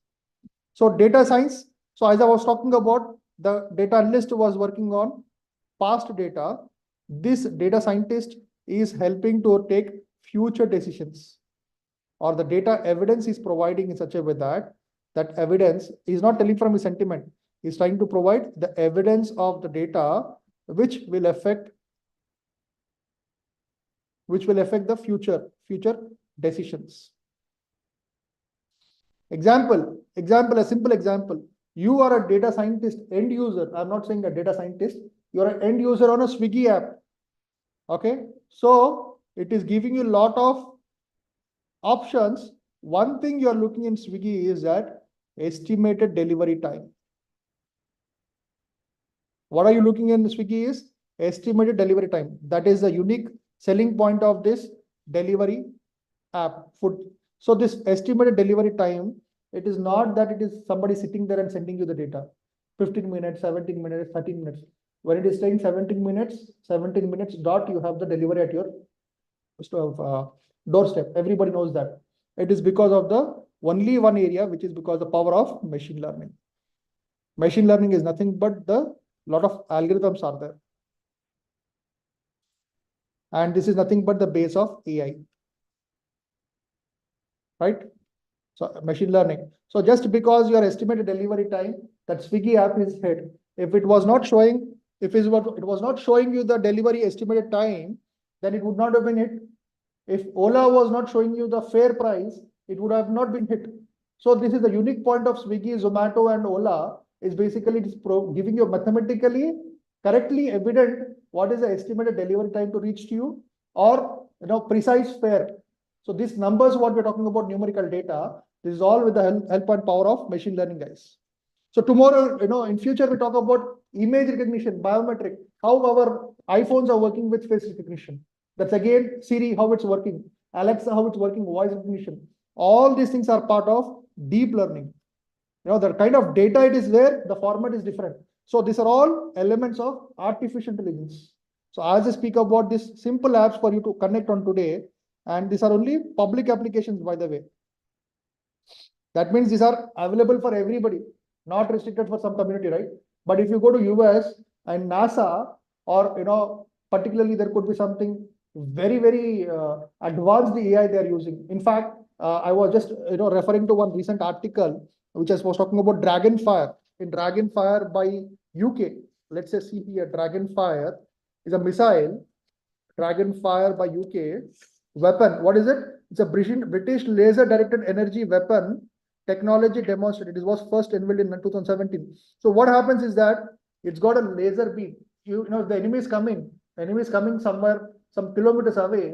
So data science. So as I was talking about, the data analyst was working on past data. This data scientist is helping to take future decisions, or the data evidence is providing in such a way that that evidence is not telling from his sentiment. He's trying to provide the evidence of the data which will affect the future decisions. A simple example. You are a data scientist, end user. I'm not saying a data scientist. You're an end user on a Swiggy app. Okay. So it is giving you a lot of options. One thing you're looking in Swiggy is that estimated delivery time. What are you looking in Swiggy is estimated delivery time. That is the unique selling point of this delivery app, food. So this estimated delivery time, it is not that it is somebody sitting there and sending you the data. 15 minutes, 17 minutes, 13 minutes. When it is saying 17 minutes dot, you have the delivery at your doorstep. Everybody knows that. It is because of the only one area, which is because the power of machine learning. Machine learning is nothing but the lot of algorithms are there. And this is nothing but the base of AI, right? So machine learning. So just because your estimated delivery time, that Swiggy app is hit, if it was not showing, if it was not showing you the delivery estimated time, then it would not have been hit. If Ola was not showing you the fair price, it would have not been hit. So this is the unique point of Swiggy, Zomato, and Ola, is basically giving you mathematically correctly evident what is the estimated delivery time to reach to you, or precise fare. So these numbers, what we're talking about, numerical data, this is all with the help and power of machine learning, guys. So tomorrow, in future, we talk about image recognition, biometric, how our iPhones are working with face recognition. That's again Siri, how it's working, Alexa, how it's working, voice recognition. All these things are part of deep learning. The kind of data it is there, the format is different. So these are all elements of artificial intelligence. So as I speak about these simple apps for you to connect on today, and these are only public applications, by the way. That means these are available for everybody, not restricted for some community, right? But if you go to US and NASA, or particularly there could be something very, very advanced AI they are using. In fact, I was just referring to one recent article which was talking about Dragonfire. In Dragonfire by UK, let's say, see here, Dragonfire is a missile. Dragonfire by UK weapon. What is it? It's a British laser directed energy weapon technology demonstrated. It was first unveiled in 2017. So what happens is that it's got a laser beam. If the enemy is coming somewhere, some kilometers away.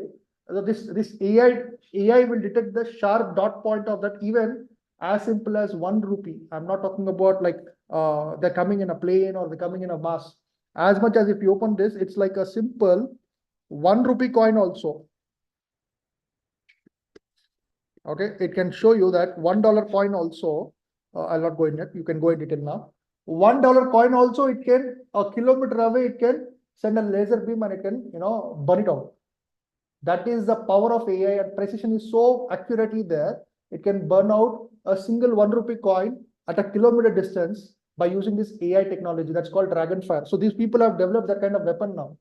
So this AI will detect the sharp dot point of that, even as simple as 1 rupee. I'm not talking about like they're coming in a plane or they're coming in a mass. As much as if you open this, it's like a simple 1 rupee coin also. Okay, it can show you that $1 coin also. I'll not go in it. You can go in detail now. $1 coin also, it can a kilometer away, it can send a laser beam and it can burn it out. That is the power of AI, and precision is so accurately there. It can burn out a single 1 rupee coin at a kilometer distance by using this AI technology. That's called Dragonfire. So these people have developed that kind of weapon now.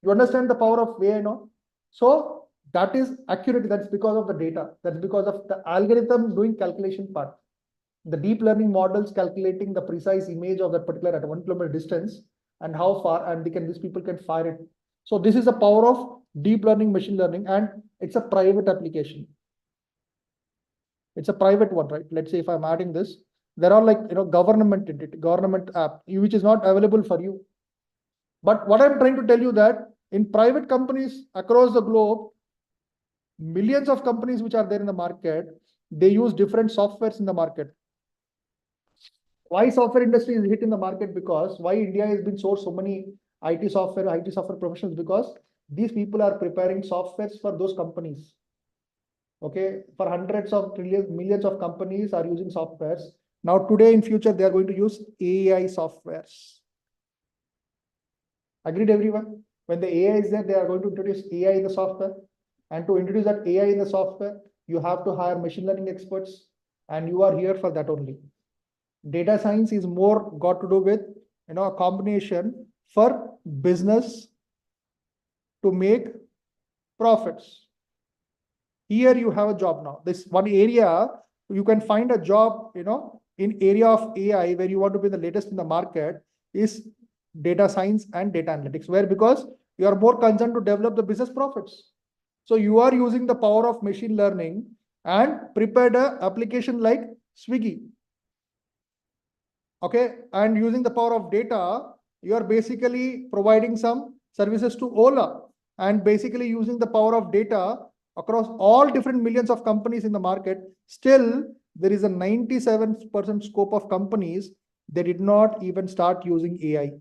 You understand the power of AI now? So that is accurate. That's because of the data. That's because of the algorithm doing calculation part. The deep learning models calculating the precise image of that particular at 1 kilometer distance and how far, and these people can fire it. So this is the power of deep learning, machine learning, and it's a private application. It's a private one, right? Let's say if I'm adding this, there are like government app, which is not available for you. But what I'm trying to tell you that in private companies across the globe, millions of companies which are there in the market, they use different softwares in the market. Why software industry is hit in the market? Because why India has been sourced so many IT software professionals? Because these people are preparing softwares for those companies. Okay, for hundreds of millions of companies are using softwares. Now today, in future, they are going to use AI softwares. Agreed, everyone? When the AI is there, they are going to introduce AI in the software. And to introduce that AI in the software, you have to hire machine learning experts, and you are here for that only. Data science is more got to do with a combination for business to make profits. Here you have a job now. This one area you can find a job, in area of AI where you want to be the latest in the market is data science and data analytics, where because you are more concerned to develop the business profits. So you are using the power of machine learning and prepared an application like Swiggy. Okay, and using the power of data, you are basically providing some services to Ola, and basically using the power of data across all different millions of companies in the market. Still, there is a 97% scope of companies that did not even start using AI.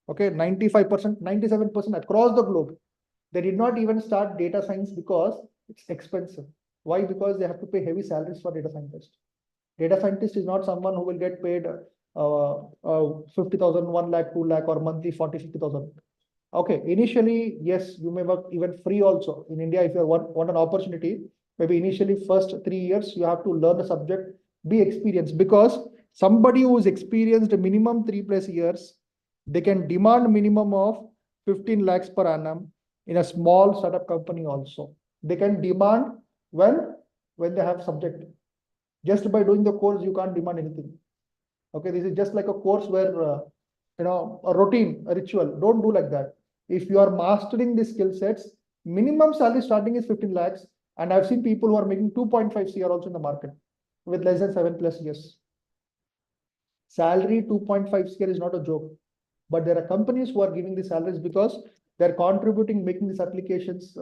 Okay, 95%, 97% across the globe, they did not even start data science because it's expensive. Why? Because they have to pay heavy salaries for data scientists. Data scientist is not someone who will get paid 50,000, 1 lakh, 2 lakh, or monthly 40, 50,000. Okay, initially, yes, you may work even free also. In India, if you want an opportunity, maybe initially first 3 years, you have to learn the subject, be experienced, because somebody who is experienced a minimum 3+ years, they can demand minimum of 15 lakhs per annum. in a small startup company also. They can demand when they have subject. Just by doing the course, you can't demand anything. Okay, this is just like a course where a routine, a ritual. Don't do like that. If you are mastering the skill sets, minimum salary starting is 15 lakhs, and I've seen people who are making 2.5 CR also in the market with less than 7+ years. Salary 2.5 CR is not a joke, but there are companies who are giving the salaries because they're contributing, making these applications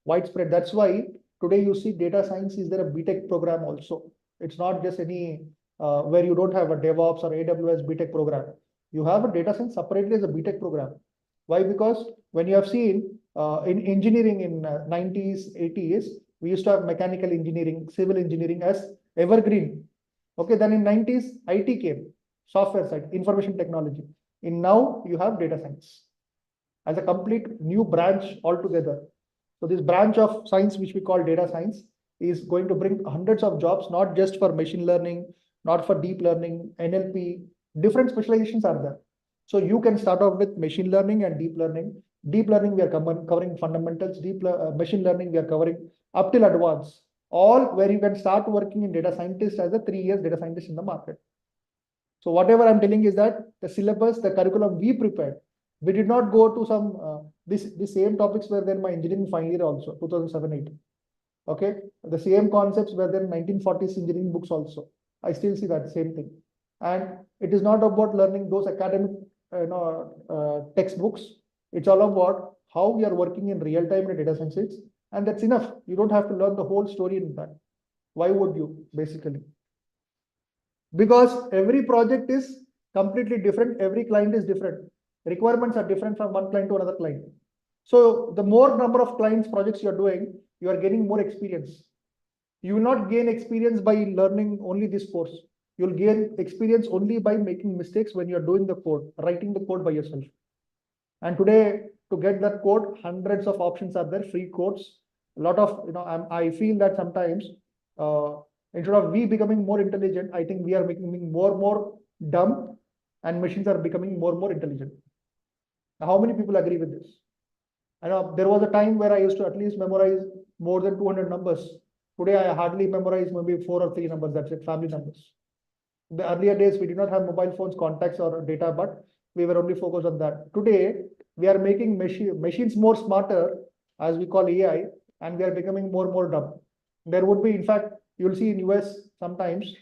widespread. That's why today you see data science is there a BTech program also. It's not just any where you don't have a DevOps or AWS BTech program. You have a data science separately as a BTech program. Why? Because when you have seen in engineering in 90s, 80s, we used to have mechanical engineering, civil engineering as evergreen. Okay, then in 90s, IT came, software side, information technology. In now you have data science as a complete new branch altogether. So this branch of science, which we call data science, is going to bring hundreds of jobs, not just for machine learning, not for deep learning, NLP, different specializations are there. So you can start off with machine learning and deep learning. Deep learning, we are covering fundamentals. Machine learning, we are covering up till advanced. All where you can start working in data scientist as a 3 years data scientist in the market. So whatever I'm telling is that the syllabus, the curriculum we prepared, we did not go to some, the same topics were there in my engineering final year also, 2007-8. Okay, the same concepts were there in 1940s engineering books also. I still see that same thing. And it is not about learning those academic textbooks. It's all about how we are working in real time in data science. And that's enough. You don't have to learn the whole story in that. Why would you, basically? Because every project is completely different. Every client is different. Requirements are different from one client to another client. So the more number of clients projects you're doing, you are getting more experience. You will not gain experience by learning only this course. You'll gain experience only by making mistakes when you're doing the code, writing the code by yourself. And today, to get that code, hundreds of options are there, free codes. A lot of, I feel that sometimes instead of we becoming more intelligent, I think we are becoming more dumb, and machines are becoming more intelligent. Now, how many people agree with this? I know there was a time where I used to at least memorize more than 200 numbers. Today, I hardly memorize maybe 4 or 3 numbers. That's it, family numbers. In the earlier days, we did not have mobile phones, contacts, or data, but we were only focused on that. Today, we are making machines more smarter, as we call AI, and we are becoming more dumb. There would be, in fact, you'll see in US sometimes,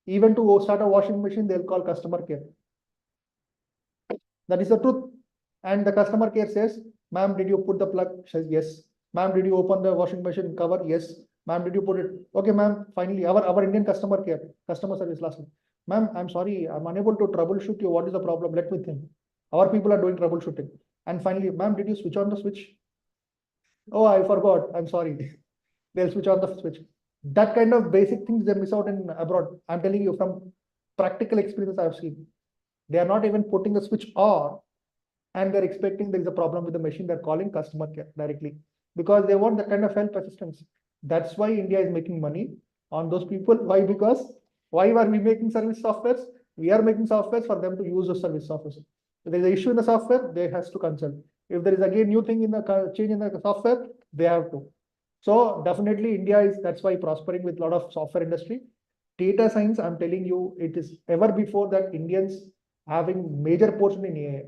even to start a washing machine, they'll call customer care. That is the truth. And the customer care says, ma'am, did you put the plug? She says, yes. Ma'am, did you open the washing machine cover? Yes. Ma'am, did you put it? Okay, ma'am, finally, our Indian customer care, customer service last week. Ma'am, I'm sorry, I'm unable to troubleshoot you. What is the problem? Let me think. Our people are doing troubleshooting. And finally, ma'am, did you switch on the switch? Oh, I forgot. I'm sorry. They'll switch on the switch. That kind of basic things they miss out in abroad. I'm telling you from practical experience I've seen. They are not even putting the switch on, and they're expecting there is a problem with the machine. They're calling customer care directly because they want that kind of help assistance. That's why India is making money on those people. Why? Because why are we making service softwares? We are making softwares for them to use the service software. If there is an issue in the software, they has to consult. If there is again new thing in the change in the software, they have to. So definitely India is, that's why prospering with a lot of software industry. Data science, I'm telling you, it is ever before that Indians having major portion in AI.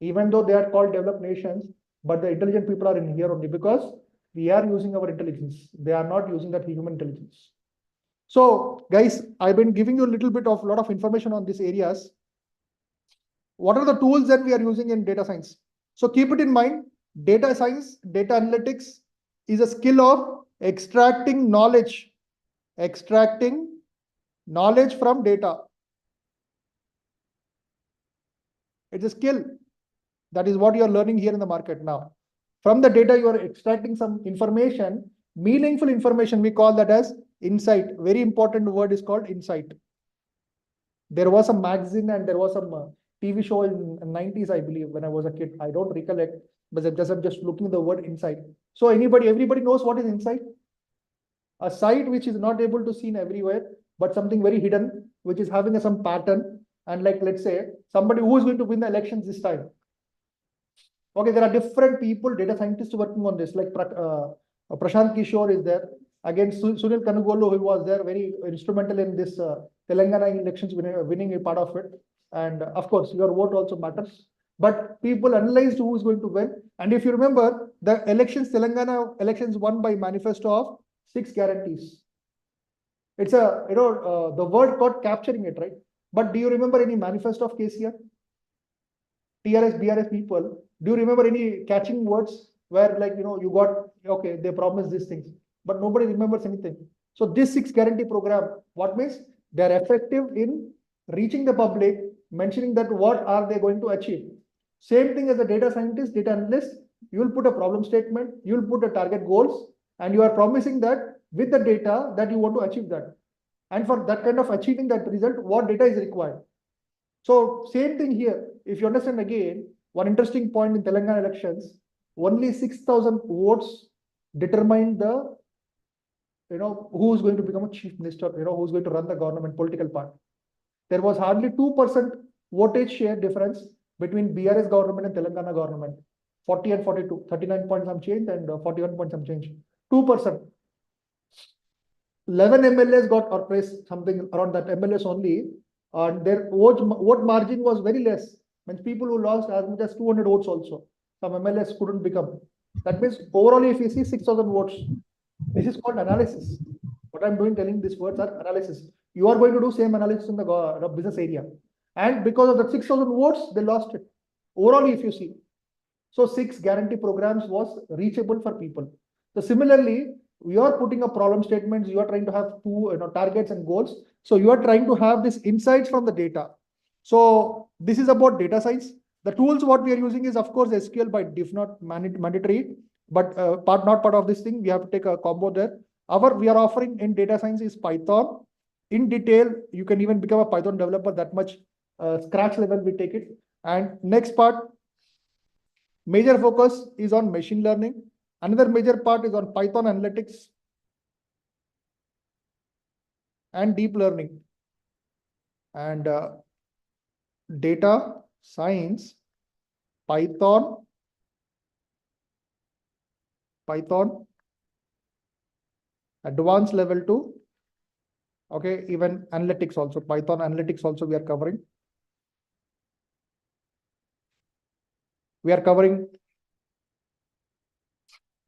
Even though they are called developed nations, but the intelligent people are in here only because we are using our intelligence. They are not using that human intelligence. So guys, I've been giving you a lot of information on these areas. What are the tools that we are using in data science? So keep it in mind, data science, data analytics is a skill of extracting knowledge from data. It's a skill. That is what you are learning here in the market now. From the data, you are extracting some information, meaningful information. We call that as insight. Very important word is called insight. There was a magazine and there was some TV show in the 90s, I believe, when I was a kid. I don't recollect, but I'm just looking at the word insight. So everybody knows what is insight? A site which is not able to seen everywhere, but something very hidden, which is having some pattern. And like, let's say, somebody who is going to win the elections this time. Okay, there are different people, data scientists working on this, like Prashant Kishore is there. Again, Sunil Kanugolu, who was there, very instrumental in this Telangana elections, winning a part of it. And of course, your vote also matters. But people analyzed who is going to win. And if you remember, the elections, Telangana elections won by manifesto of 6 guarantees. It's a, the word got capturing it, right? But do you remember any manifesto of KCR? TRS, BRS people, do you remember any catching words where like, you got, okay, they promised these things, but nobody remembers anything. So this 6 guarantee program, what means? They're effective in reaching the public, mentioning that what are they going to achieve. Same thing as a data scientist, data analyst, you will put a problem statement, you will put a target goals, and you are promising that with the data that you want to achieve that. And for that kind of achieving that result, what data is required? So same thing here. If you understand again, one interesting point in Telangana elections, only 6,000 votes determine the, who is going to become a chief minister, who's going to run the government political part. There was hardly 2% votage share difference between BRS government and Telangana government. 40 and 42, 39 points some change and 41 points some change. 2%. 11 MLAs got or placed something around that MLAs only. And their vote margin was very less. Means people who lost as much as 200 votes also. Some MLAs couldn't become. That means overall, if you see 6,000 votes, this is called analysis. What I'm doing, telling these words are analysis. You are going to do same analysis in the business area. And because of the 6,000 votes, they lost it. Overall, if you see. So 6 guarantee programs was reachable for people. So similarly, you are putting up problem statements, you are trying to have 2 targets and goals. So you are trying to have this insights from the data. So this is about data science. The tools what we are using is of course SQL by default mandatory, but not part of this thing. We have to take a combo there. We are offering in data science is Python. In detail, you can even become a Python developer, that much scratch level we take it. And next part, major focus is on machine learning. Another major part is on Python analytics and deep learning. And data science, Python, advanced level 2. Okay, even analytics also, Python analytics also we are covering. We are covering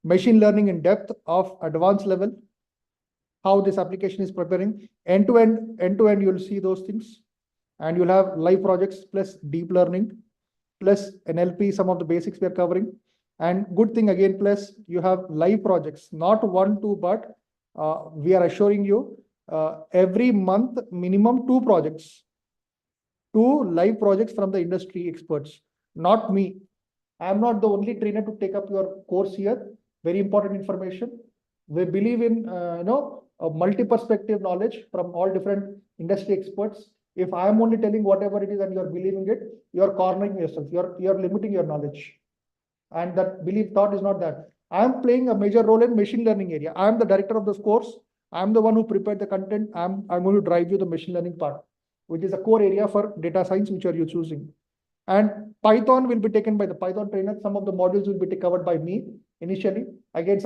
machine learning in depth of advanced level, how this application is preparing end to end, you'll see those things. And you'll have live projects plus deep learning, plus NLP, some of the basics we are covering. And good thing again, plus you have live projects, not 1, 2, but we are assuring you every month, minimum 2 projects, 2 live projects from the industry experts, not me. I am not the only trainer to take up your course here. Very important information. We believe in, a multi-perspective knowledge from all different industry experts. If I am only telling whatever it is and you're believing it, you're cornering yourself. You're limiting your knowledge. And that belief thought is not that. I am playing a major role in machine learning area. I am the director of this course. I am the one who prepared the content. I'm going to drive you the machine learning part, which is a core area for data science, which are you choosing. And Python will be taken by the Python trainer. Some of the modules will be covered by me initially. Again,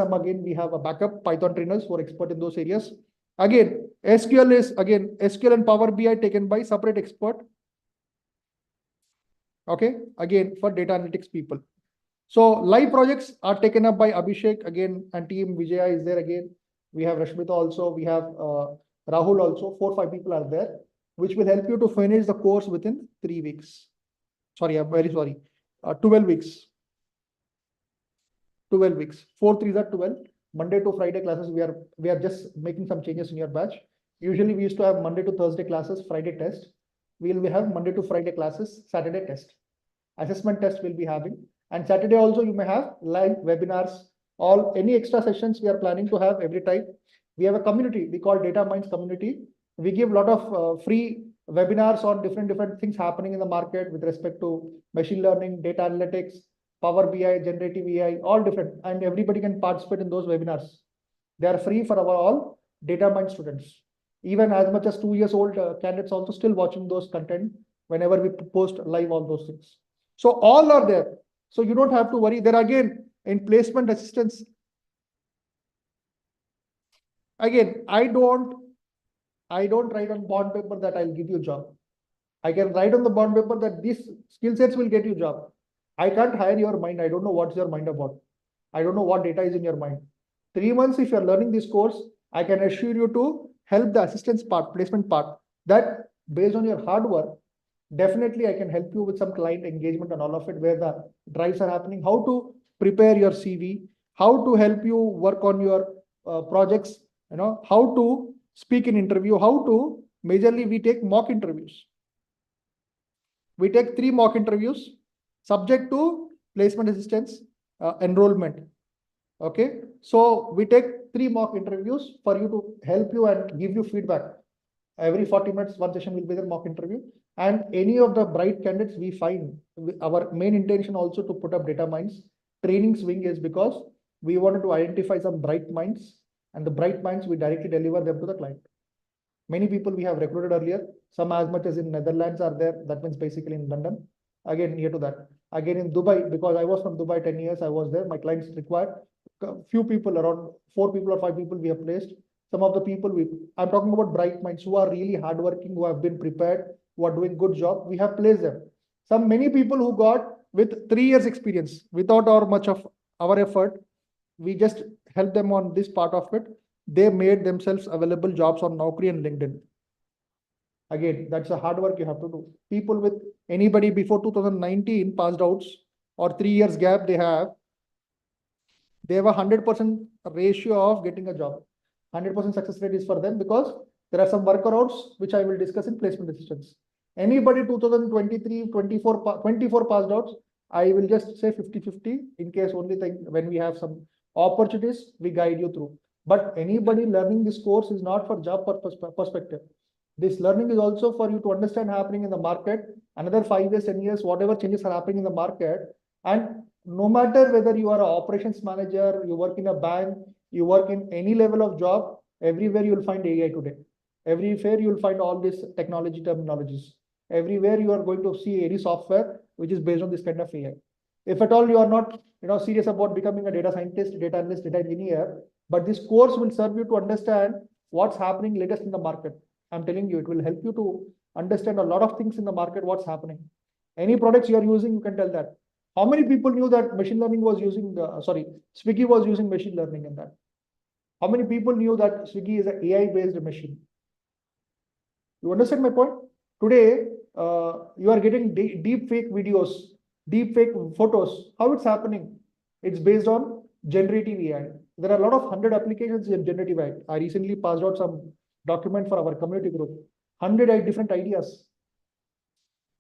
we have a backup Python trainers who are expert in those areas. Again, SQL and Power BI taken by separate expert. Okay, again, for data analytics people. So live projects are taken up by Abhishek again, and team Vijaya is there again. We have Rashmita also, we have Rahul also, 4 or 5 people are there, which will help you to finish the course within 3 weeks. Sorry, I'm very sorry. 12 weeks. 12 weeks. 4 3s are 12. Monday to Friday classes, we are just making some changes in your batch. Usually we used to have Monday to Thursday classes, Friday test. We will have Monday to Friday classes, Saturday test. Assessment test we'll be having. And Saturday also you may have live webinars, any extra sessions we are planning to have every time. We have a community we call Data Minds community. We give a lot of free webinars on different things happening in the market with respect to machine learning, data analytics, Power BI, generative AI, all different, and everybody can participate in those webinars. They are free for our all Data Mind students. Even as much as 2 years old candidates also still watching those content whenever we post live all those things. So all are there. So you don't have to worry. There again, in placement assistance, again, I don't write on bond paper that I'll give you a job. I can write on the bond paper that these skill sets will get you job. I can't hire your mind. I don't know what's your mind about. I don't know what data is in your mind. 3 months, if you're learning this course, I can assure you to help the assistance part, placement part, that based on your hard work, definitely I can help you with some client engagement and all of it, where the drives are happening, how to prepare your CV, how to help you work on your projects, how to speak in interview, how to, majorly we take mock interviews. We take 3 mock interviews subject to placement assistance enrollment. Okay, so we take 3 mock interviews for you to help you and give you feedback. Every 40 minutes, one session will be the mock interview. And any of the bright candidates we find, our main intention also to put up data minds training wing is because we wanted to identify some bright minds, and the bright minds we directly deliver them to the client. Many people we have recruited earlier, some as much as in Netherlands are there. That means basically in London. Again, near to that. Again in Dubai, because I was from Dubai 10 years, I was there. My clients required few people, around 4 people or 5 people we have placed. Some of the people I'm talking about bright minds who are really hardworking, who have been prepared, who are doing good job. We have placed them. Many people who got with 3 years experience without much of our effort, we just help them on this part of it. They made themselves available jobs on Naukri and LinkedIn. Again, that's a hard work you have to do. People with anybody before 2019 passed outs or 3 years gap, they have a 100% ratio of getting a job. 100% success rate is for them, because there are some workarounds which I will discuss in placement assistance. Anybody 2023, 24 passed outs, I will just say 50-50 in case only when we have some opportunities, we guide you through. But anybody learning this course is not for job perspective. This learning is also for you to understand happening in the market, another 5 years, 10 years, whatever changes are happening in the market. And no matter whether you are an operations manager, you work in a bank, you work in any level of job, everywhere you will find AI today. Everywhere you will find all these technology terminologies. Everywhere you are going to see any software which is based on this kind of AI. If at all you are not serious about becoming a data scientist, data analyst, data engineer, but this course will serve you to understand what's happening latest in the market. I'm telling you, it will help you to understand a lot of things in the market, what's happening. Any products you are using, you can tell that. How many people knew that machine learning was using, Swiggy was using machine learning in that? How many people knew that Swiggy is an AI-based machine? You understand my point? Today, you are getting deep fake videos, deep fake photos. How it's happening? It's based on generative AI. There are a lot of 100 applications in generative AI. I recently passed out some document for our community group. 100 different ideas.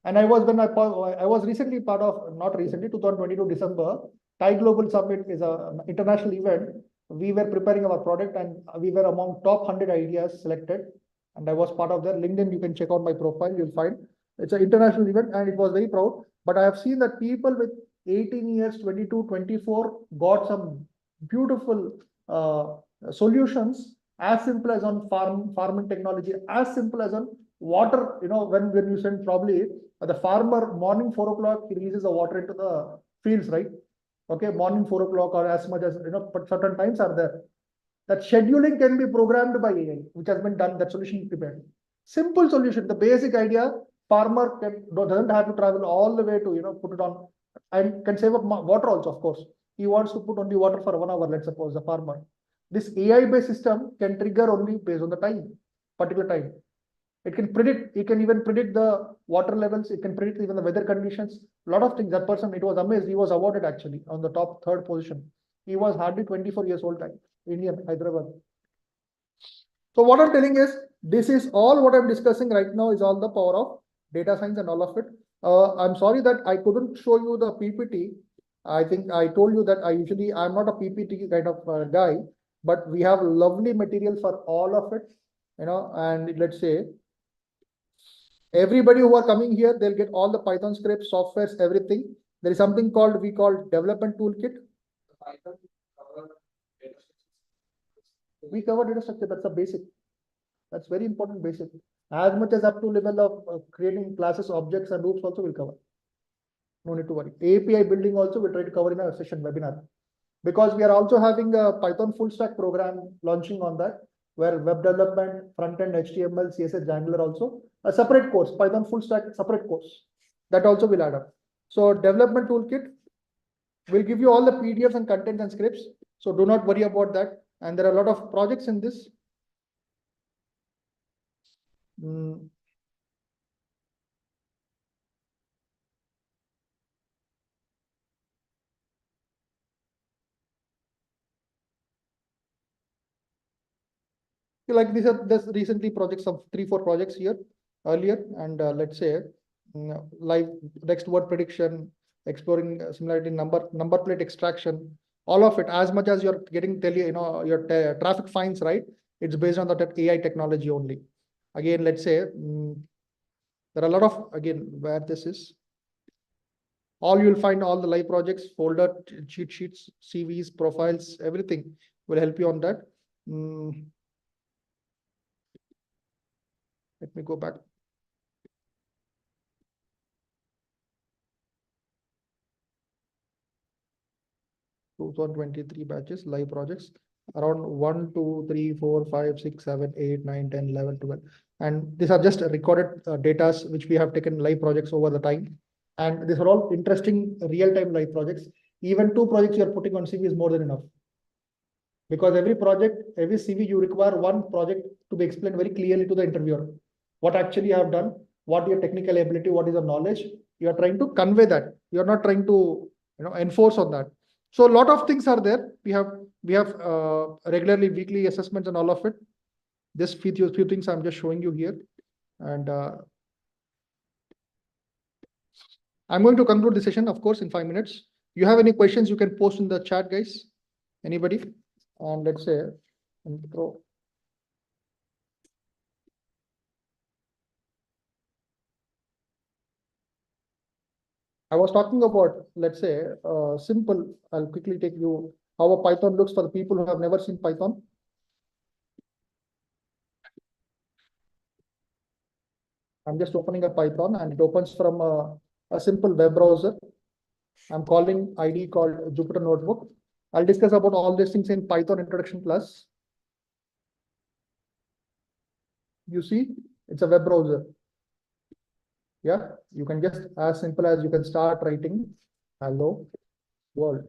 And I was recently part of, not recently, 2022 December, TiE Global Summit is an international event. We were preparing our product and we were among top 100 ideas selected. And I was part of that. LinkedIn, you can check out my profile, you'll find. It's an international event and it was very proud. But I have seen that people with 18 years, 22, 24 got some beautiful solutions, as simple as on farming technology, as simple as on water. When you send probably the farmer morning 4 o'clock, he releases the water into the fields, right? Okay, morning 4 o'clock or as much as, but certain times are there. That scheduling can be programmed by AI, which has been done, that solution prepared. Simple solution, the basic idea, farmer doesn't have to travel all the way to, put it on, and can save up water also, of course. He wants to put only water for 1 hour, let's suppose, the farmer. This AI-based system can trigger only based on the time, particular time. It can even predict the water levels. It can predict even the weather conditions. A lot of things. That person, it was amazed. He was awarded actually on the top 3rd position. He was hardly 24 years old time. Indian, Hyderabad. So what I'm telling is, this is all what I'm discussing right now is all the power of data science and all of it. I'm sorry that I couldn't show you the PPT. I think I told you that I'm not a PPT kind of guy, but we have lovely material for all of it, and let's say, everybody who are coming here, they'll get all the Python scripts, softwares, everything. There is something we call development toolkit. Python cover data structures. We cover data structure. That's a basic. That's very important basic. As much as up to level of creating classes, objects, and loops also will cover. No need to worry. API building also we'll try to cover in a session webinar, because we are also having a Python full stack program launching on that, where web development, front end, HTML, CSS, Angular also a separate course, Python full stack separate course that also will add up. So development toolkit will give you all the PDFs and content and scripts. So do not worry about that. And there are a lot of projects in this. Like these are this recently projects of 3-4 projects here earlier, and let's say live next word prediction, exploring similarity number plate extraction, all of it. As much as you're getting your traffic fines, right? It's based on that AI technology only. Again, let's say there are a lot of, again, where this is. All you'll find all the live projects, folder, cheat sheets, CVs, profiles, everything will help you on that. Let me go back. Two 2023 batches, live projects, around 1, 2, 3, 4, 5, 6, 7, 8, 9, 10, 11, 12. And these are just recorded data which we have taken live projects over the time. And these are all interesting real-time live projects. Even 2 projects you are putting on CV is more than enough. Because every project, every CV, you require 1 project to be explained very clearly to the interviewer. What actually you have done, what your technical ability, what is your knowledge. You are trying to convey that. You are not trying to enforce on that. So a lot of things are there. We have regularly weekly assessments and all of it. Just few things I'm just showing you here. And I'm going to conclude the session, of course, in 5 minutes. You have any questions, you can post in the chat, guys. Anybody? And let's say, I was talking about, let's say, simple. I'll quickly take you how a Python looks for the people who have never seen Python. I'm just opening a Python and it opens from a simple web browser. I'm calling ID called Jupyter Notebook. I'll discuss about all these things in Python Introduction Plus. You see, it's a web browser. Yeah, you can just as simple as you can start writing hello world.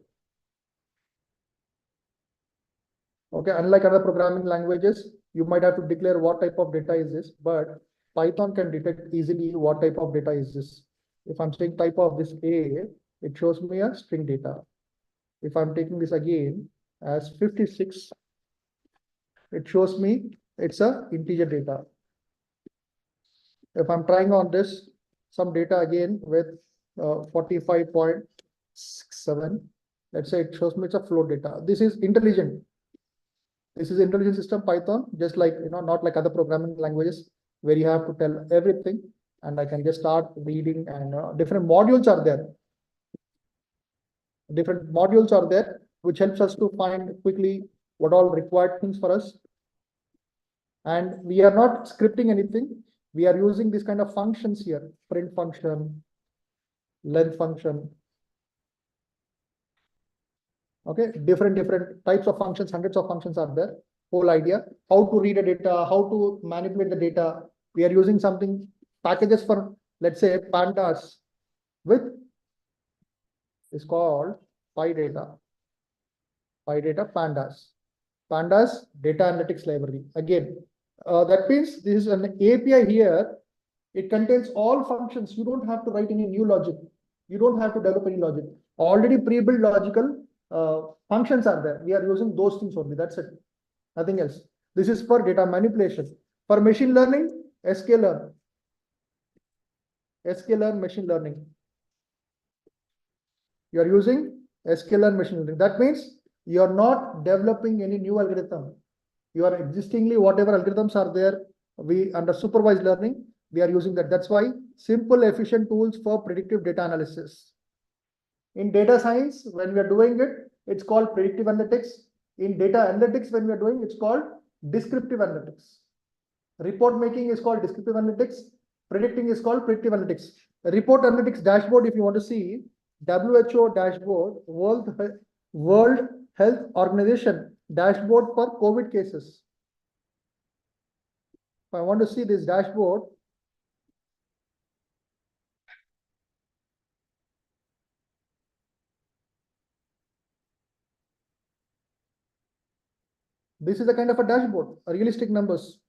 Okay, unlike other programming languages, you might have to declare what type of data is this, but Python can detect easily what type of data is this. If I'm saying type of this A, it shows me a string data. If I'm taking this again as 56, it shows me it's a integer data. If I'm trying on this, some data again with 45.67, let's say it shows me it's a float data. This is intelligent. This is intelligent system Python, just like, not like other programming languages where you have to tell everything. And I can just start reading, and different modules are there. Different modules are there, which helps us to find quickly what all required things for us. And we are not scripting anything. We are using this kind of functions here, print function, length function. Okay, different types of functions, hundreds of functions are there. Whole idea, how to read a data, how to manipulate the data. We are using something, packages for, let's say, pandas with, is called PyData. PyData pandas. Pandas data analytics library. Again, that means this is an API here. It contains all functions. You don't have to write any new logic. You don't have to develop any logic. Already pre-built logical functions are there. We are using those things only. That's it. Nothing else. This is for data manipulation. For machine learning, sklearn. Sklearn machine learning. You are using sklearn machine learning. That means you are not developing any new algorithm. You are existingly whatever algorithms are there. We under supervised learning, we are using that. That's why simple, efficient tools for predictive data analysis. In data science, when we are doing it, it's called predictive analytics. In data analytics, when we are doing, it's called descriptive analytics. Report making is called descriptive analytics. Predicting is called predictive analytics. report analytics dashboard, if you want to see, WHO dashboard, World Health Organization dashboard for COVID cases. If I want to see this dashboard, this is a kind of a dashboard, realistic numbers.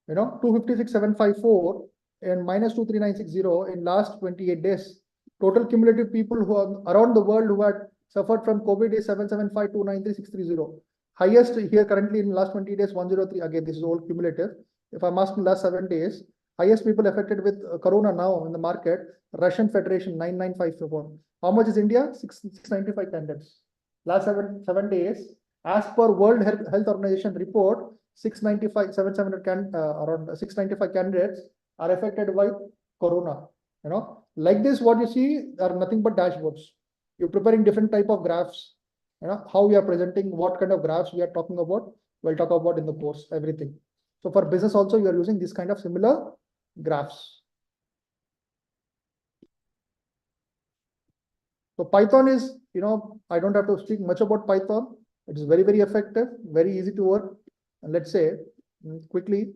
256,754 and minus 23960 in last 28 days. Total cumulative people who are around the world who had suffered from COVID is 775,293,630. Highest here currently in last 20 days, 103. Again, this is all cumulative. If I'm asking last 7 days, highest people affected with corona now in the market, Russian Federation 9954. How much is India? 695 candidates. Last seven days, as per World Health Organization report, 700 around 695 candidates are affected by corona. Like this, what you see are nothing but dashboards. You're preparing different type of graphs. How we are presenting, what kind of graphs we are talking about. We'll talk about in the course, everything. So for business also, you are using this kind of similar graphs. So Python is, I don't have to speak much about Python. It is very, very effective, very easy to work. And let's say quickly,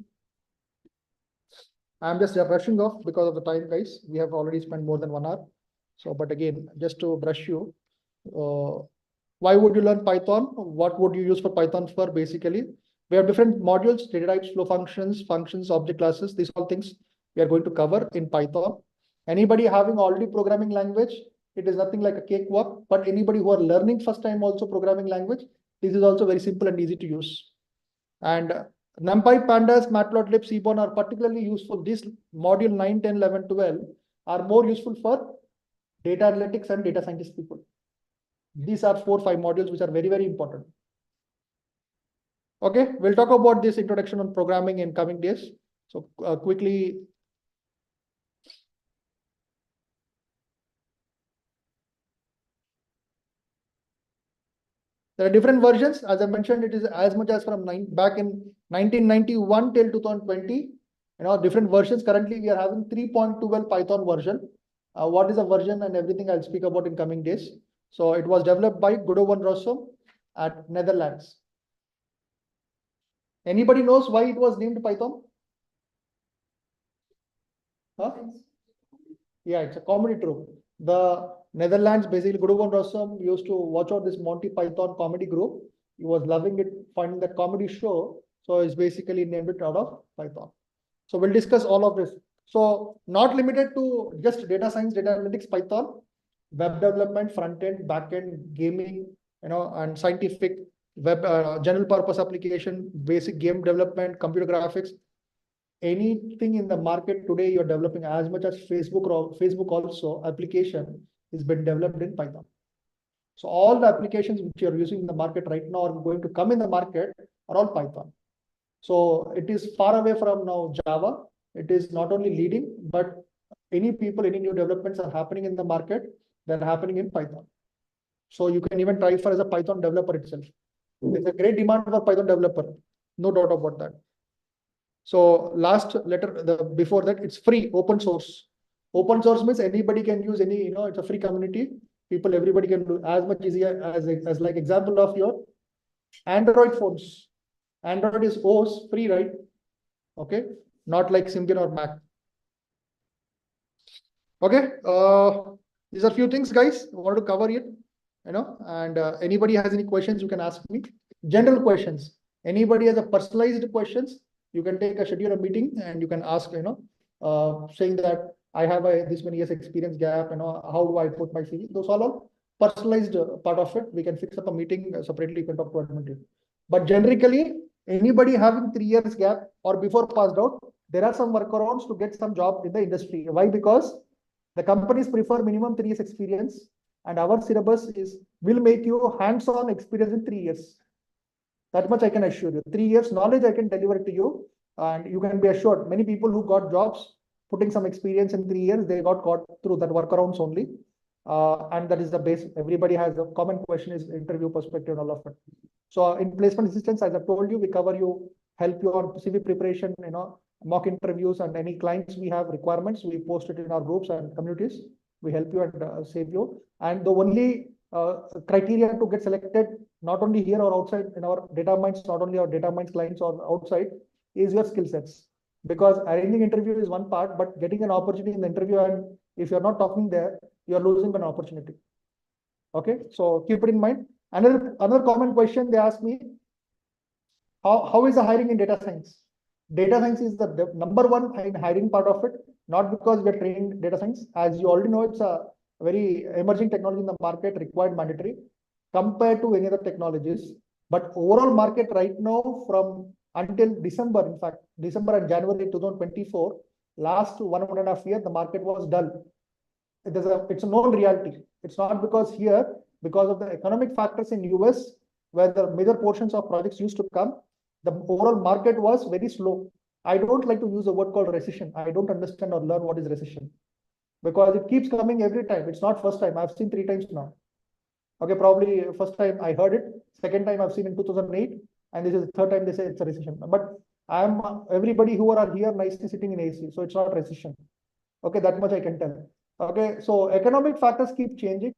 I'm just rushing off because of the time, guys. We have already spent more than 1 hour. So, but again, just to brush you, why would you learn Python? What would you use for Python for? Basically, we have different modules, data types, flow functions, object classes. These all things we are going to cover in Python. Anybody having already programming language, it is nothing like a cakewalk. But anybody who are learning first time also programming language, this is also very simple and easy to use. And NumPy, Pandas, Matplotlib, Seaborn are particularly useful. This module 9, 10, 11, 12 are more useful for data analytics and data scientist people. These are 4, 5 modules which are very, very important. Okay, we'll talk about this introduction on programming in coming days. So quickly. There are different versions. As I mentioned, it is as much as from back in 1991 till 2020. Different versions. Currently, we are having 3.12 Python version. What is a version and everything I'll speak about in coming days. So it was developed by Guido van Rossum at Netherlands. Anybody knows why it was named Python? Huh? Yeah, it's a comedy troupe. The Netherlands, basically, Guido van Rossum used to watch out this Monty Python comedy group. He was loving it, finding that comedy show. So it's basically named it out of Python. So we'll discuss all of this. So not limited to just data science, data analytics, Python, web development, front end, back end, gaming, and scientific web, general purpose application, basic game development, computer graphics. Anything in the market today, you're developing as much as Facebook also application is been developed in Python. So all the applications which you're using in the market right now are going to come in the market are all Python. So it is far away from now Java. It is not only leading, but any new developments are happening in the market, they're happening in Python. So you can even try for as a Python developer itself. There's a great demand for Python developer, no doubt about that. So last letter, before that, it's free, open source. Open source means anybody can use any, it's a free community. Everybody can do as much easier as like example of your Android phones. Android is OS free, right? Okay, not like Symbian or Mac. Okay, these are few things, guys. I want to cover it, and anybody has any questions, you can ask me. General questions. Anybody has a personalized questions, you can schedule a meeting and you can ask, saying that I have this many years experience gap, how do I put my CV? Those all personalized part of it. We can fix up a meeting separately, you can talk to admin. But generically, anybody having 3 years gap or before passed out, there are some workarounds to get some job in the industry. Why? Because the companies prefer minimum 3 years experience, and our syllabus will make you hands-on experience in 3 years. That much I can assure you. 3 years knowledge I can deliver it to you, and you can be assured. Many people who got jobs putting some experience in 3 years, they got through that workarounds only. And that is the base. Everybody has a common question is interview perspective and all of it. So in placement assistance, as I told you, we cover you, help you on CV preparation, mock interviews and any clients we have requirements, we post it in our groups and communities. We help you and save you. And the only criteria to get selected, not only here or outside in our data mines, not only our data mines clients or outside, is your skill sets. Because arranging interview is one part, but getting an opportunity in the interview, and if you're not talking there, you're losing an opportunity. Okay, so keep it in mind. Another common question they ask me, how is the hiring in data science? Data science is the number one in hiring part of it, not because we are training data science. As you already know, it's a very emerging technology in the market, required mandatory compared to any other technologies. But overall market right now, from until December, in fact, December and January 2024, last 1.5 years, the market was dull. It's a known reality. It's not because here, because of the economic factors in US, where the major portions of projects used to come, the overall market was very slow. I don't like to use a word called recession. I don't understand or learn what is recession, because it keeps coming every time. It's not first time. I've seen 3 times now. Okay, probably first time I heard it. Second time I've seen in 2008, and this is the third time they say it's a recession. But everybody who are here nicely sitting in AC, so it's not recession. Okay, that much I can tell. Okay, so economic factors keep changing.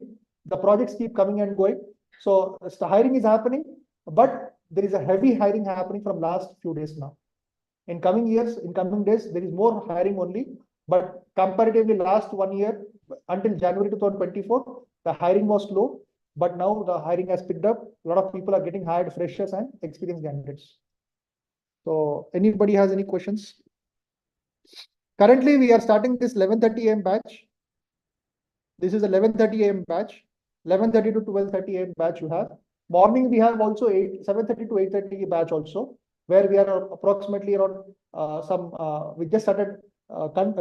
The projects keep coming and going. So the hiring is happening, but there is a heavy hiring happening from last few days now. In coming years, in coming days, there is more hiring only. But comparatively, last 1 year until January 2024, the hiring was slow. But now the hiring has picked up. A lot of people are getting hired, freshers and experienced candidates. So anybody has any questions? Currently, we are starting this 11:30 a.m. batch. This is 11:30 a.m. batch. 11:30 to 12:30 a.m. batch you have. Morning, we have also 7:30 to 8:30 batch also, where we are approximately around we just started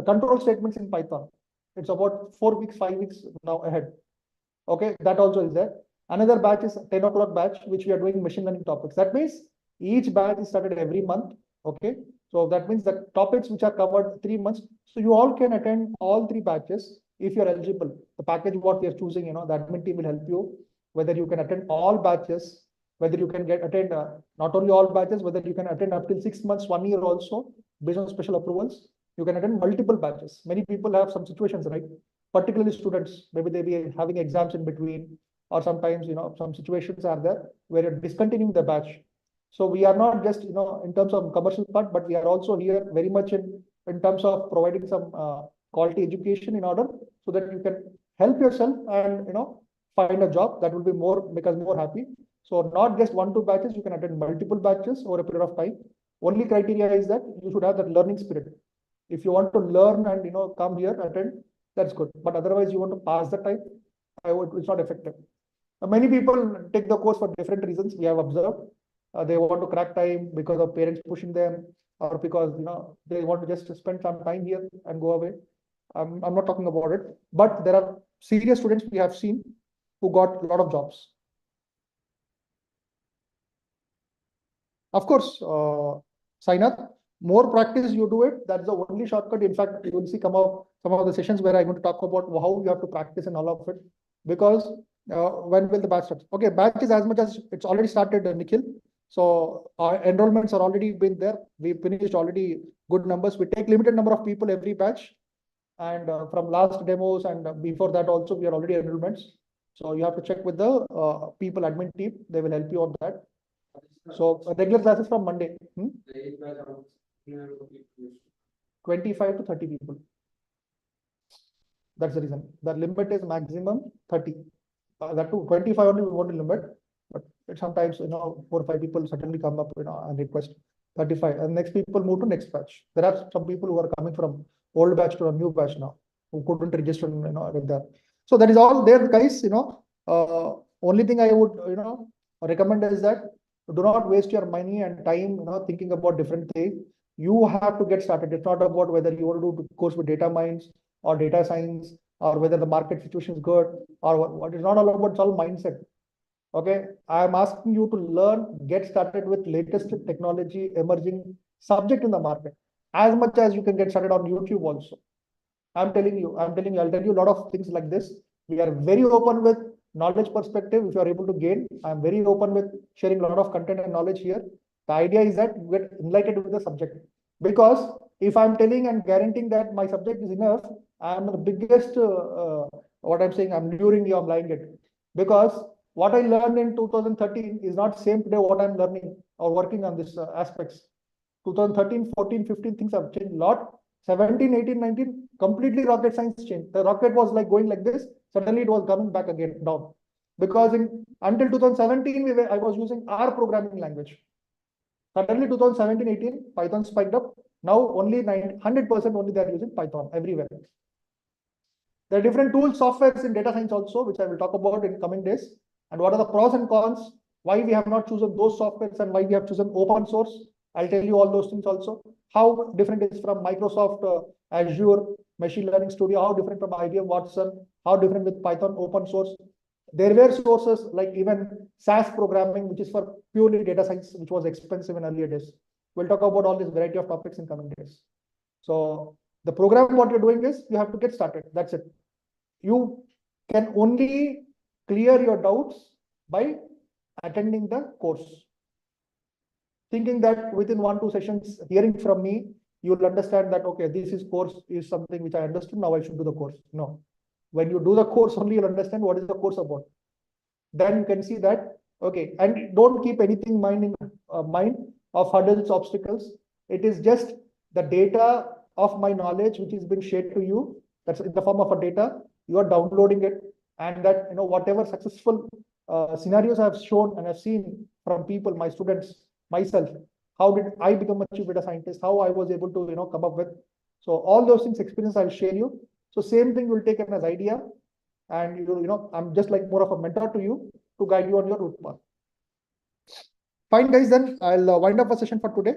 control statements in Python. It's about 4 weeks, 5 weeks now ahead. Okay, that also is there. Another batch is 10 o'clock batch, which we are doing machine learning topics. That means each batch is started every month. Okay, so that means the topics which are covered 3 months. So you all can attend all 3 batches if you're eligible. The package what we are choosing, the admin team will help you whether you can attend all batches, whether you can attend not only all batches, whether you can attend up till 6 months, 1 year also based on special approvals. You can attend multiple batches. Many people have some situations, right? Particularly students, maybe they be having exams in between, or sometimes, some situations are there where you're discontinuing the batch. So we are not just, in terms of commercial part, but we are also here very much in terms of providing some quality education in order so that you can help yourself and, find a job that will be make us more happy. So not just 1-2 batches, you can attend multiple batches over a period of time. Only criteria is that you should have that learning spirit. If you want to learn and, come here, attend, that's good. But otherwise, you want to pass the time, it's not effective. Many people take the course for different reasons. We have observed they want to crack time because of parents pushing them, or because they want to just spend some time here and go away. I'm not talking about it, but there are serious students we have seen who got a lot of jobs. Of course, Sainath, more practice you do it, that's the only shortcut. In fact, you will see some of the sessions where I'm going to talk about how you have to practice and all of it. Because when will the batch start? Okay, batch is as much as it's already started, Nikhil. So our enrollments are already been there. We finished already good numbers. We take limited number of people every batch. And from last demos and before that also, we are already enrollments. So you have to check with the people admin team. They will help you on that. So regular classes from Monday. 25 to 30 people. That's the reason. The limit is maximum 30. That too, 25 only we want to limit. But sometimes, 4 or 5 people suddenly come up, and request 35. And next people move to next batch. There are some people who are coming from old batch to a new batch now, who couldn't register, with that. So that is all there, guys. Only thing I would, recommend is that do not waste your money and time, thinking about different things. You have to get started. It's not about whether you want to do course with data mines or data science, or whether the market situation is good or what. It's not all about, it's all mindset. Okay, I am asking you to learn, get started with latest technology, emerging subject in the market, as much as you can get started on YouTube also. I'll tell you a lot of things like this. We are very open with knowledge perspective. If you are able to gain, I'm very open with sharing a lot of content and knowledge here. The idea is that you get enlightened with the subject. Because if I'm telling and guaranteeing that my subject is enough, I'm the biggest, what I'm saying, I'm luring you, I'm lying it. Because what I learned in 2013 is not same today what I'm learning or working on this aspects. 2013, 14, 15, things have changed a lot. 17, 18, 19, completely rocket science changed. The rocket was like going like this. Suddenly it was coming back again down. Because until 2017, I was using R programming language. Suddenly 2017, 18, Python spiked up. Now only 100% only they are using Python everywhere. There are different tools, softwares in data science also, which I will talk about in coming days. And what are the pros and cons? Why we have not chosen those softwares and why we have chosen open source. I'll tell you all those things also. How different it is from Microsoft Azure Machine Learning Studio, how different from IBM Watson, how different with Python open source. There were sources like even SAS programming, which is for purely data science, which was expensive in earlier days. We'll talk about all this variety of topics in coming days. So the program, what you're doing is you have to get started. That's it. You can only clear your doubts by attending the course. Thinking that within 1-2 sessions, hearing from me, you'll understand that, okay, this is course is something which I understood. Now I should do the course. No. When you do the course, only you'll understand what is the course about. Then you can see that, okay, and don't keep anything mind of hurdles, obstacles. It is just the data of my knowledge, which has been shared to you. That's in the form of a data. You are downloading it, and that, you know, whatever successful scenarios I have shown and I've seen from people, my students, myself, how did I become a chief data scientist, how I was able to, you know, come up with. So all those things, experience, I'll share you. So same thing will take as idea, and you know, I'm just like more of a mentor to you to guide you on your route path. Fine, guys, then I'll wind up a session for today.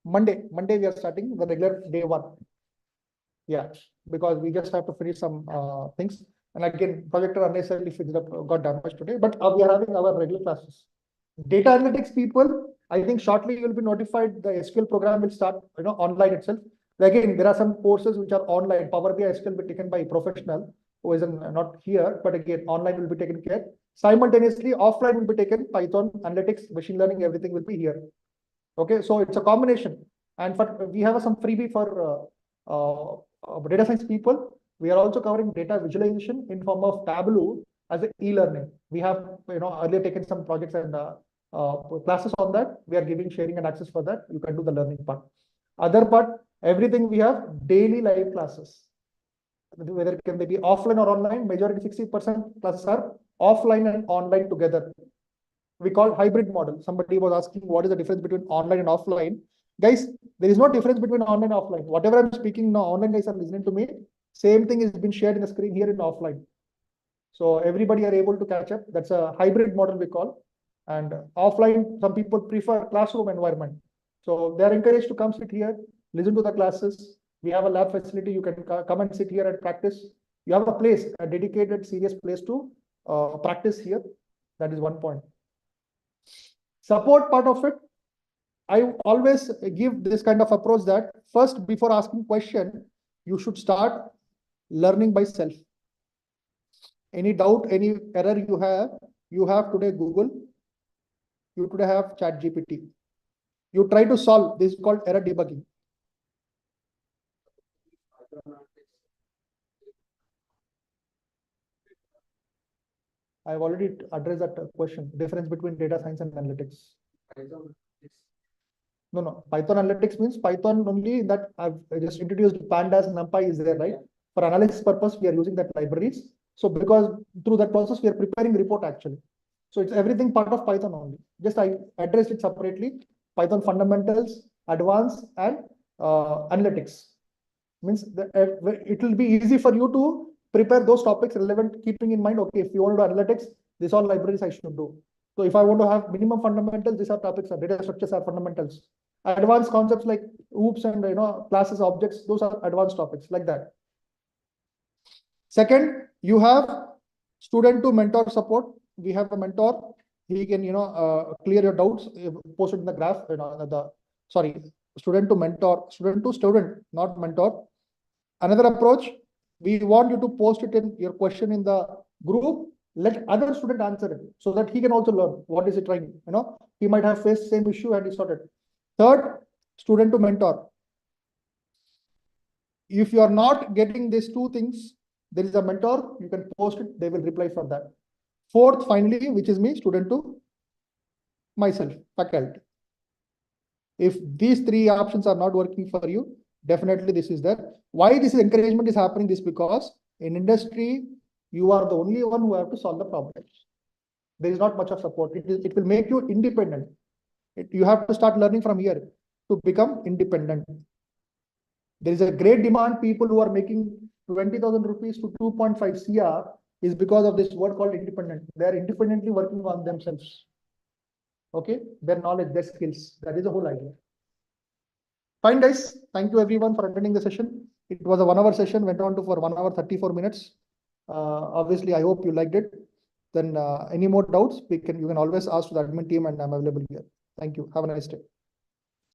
Monday we are starting the regular day 1. Yeah, because we just have to finish some things. And again, projector unnecessarily fixed up, got damaged today, but we are having our regular classes. Data analytics people, I think shortly you will be notified the SQL program will start, you know, online itself. Again, there are some courses which are online. Power BI SQL will be taken by a professional who is not here, but again, online will be taken care. Simultaneously, offline will be taken. Python, analytics, machine learning, everything will be here. Okay, so it's a combination. And we have some freebie for data science people. We are also covering data visualization in form of Tableau as an e-learning. We have, you know, earlier taken some projects and classes on that. We are giving sharing and access for that. You can do the learning part. Other part, everything we have daily live classes. Whether can they be offline or online, majority 60% classes are offline and online together. We call hybrid model. Somebody was asking what is the difference between online and offline. Guys, there is no difference between online and offline. Whatever I'm speaking now, online guys are listening to me. Same thing has been shared in the screen here in offline. So everybody are able to catch up. That's a hybrid model we call. And offline, some people prefer classroom environment. So they are encouraged to come sit here, listen to the classes. We have a lab facility. You can come and sit here and practice. You have a place, a dedicated, serious place to practice here. That is one point. Support part of it, I always give this kind of approach that first, before asking question, you should start learning by self. Any doubt, any error you have today Google, you today have ChatGPT. You try to solve, this is called error debugging. I've already addressed that question, difference between data science and analytics. No, Python analytics means Python only that I've just introduced. Pandas, NumPy is there, right? For analysis purpose, we are using that libraries. So because through that process, we are preparing report actually. So it's everything part of Python only. Just I addressed it separately. Python fundamentals, advanced, and analytics. Means it will be easy for you to prepare those topics relevant, keeping in mind, okay, if you want to do analytics, these all libraries I should do. So if I want to have minimum fundamentals, these are topics, data structures are fundamentals. Advanced concepts like OOPs and classes, objects, those are advanced topics like that. Second, you have student to mentor support. We have a mentor. He can clear your doubts, post it in the graph. Student to mentor, student to student, not mentor. Another approach, we want you to post it in your question in the group. Let other student answer it so that he can also learn what is he trying. He might have faced same issue and he sorted. Third, student to mentor. If you are not getting these two things, there is a mentor, you can post it, they will reply for that. Fourth, finally, which is me, student to myself, faculty. If these three options are not working for you, definitely this is there. Why this encouragement is happening? This because in industry, you are the only one who have to solve the problems. There is not much of support. It will make you independent. You have to start learning from here to become independent. There is a great demand. People who are making 20,000 rupees to 2.5 CR is because of this word called independent. They are independently working on themselves. Okay, their knowledge, their skills. That is the whole idea. Fine, guys. Thank you everyone for attending the session. It was a 1 hour session, went on to for 1 hour 34 minutes. Obviously, I hope you liked it. Then any more doubts, you can always ask to the admin team and I'm available here. Thank you. Have a nice day.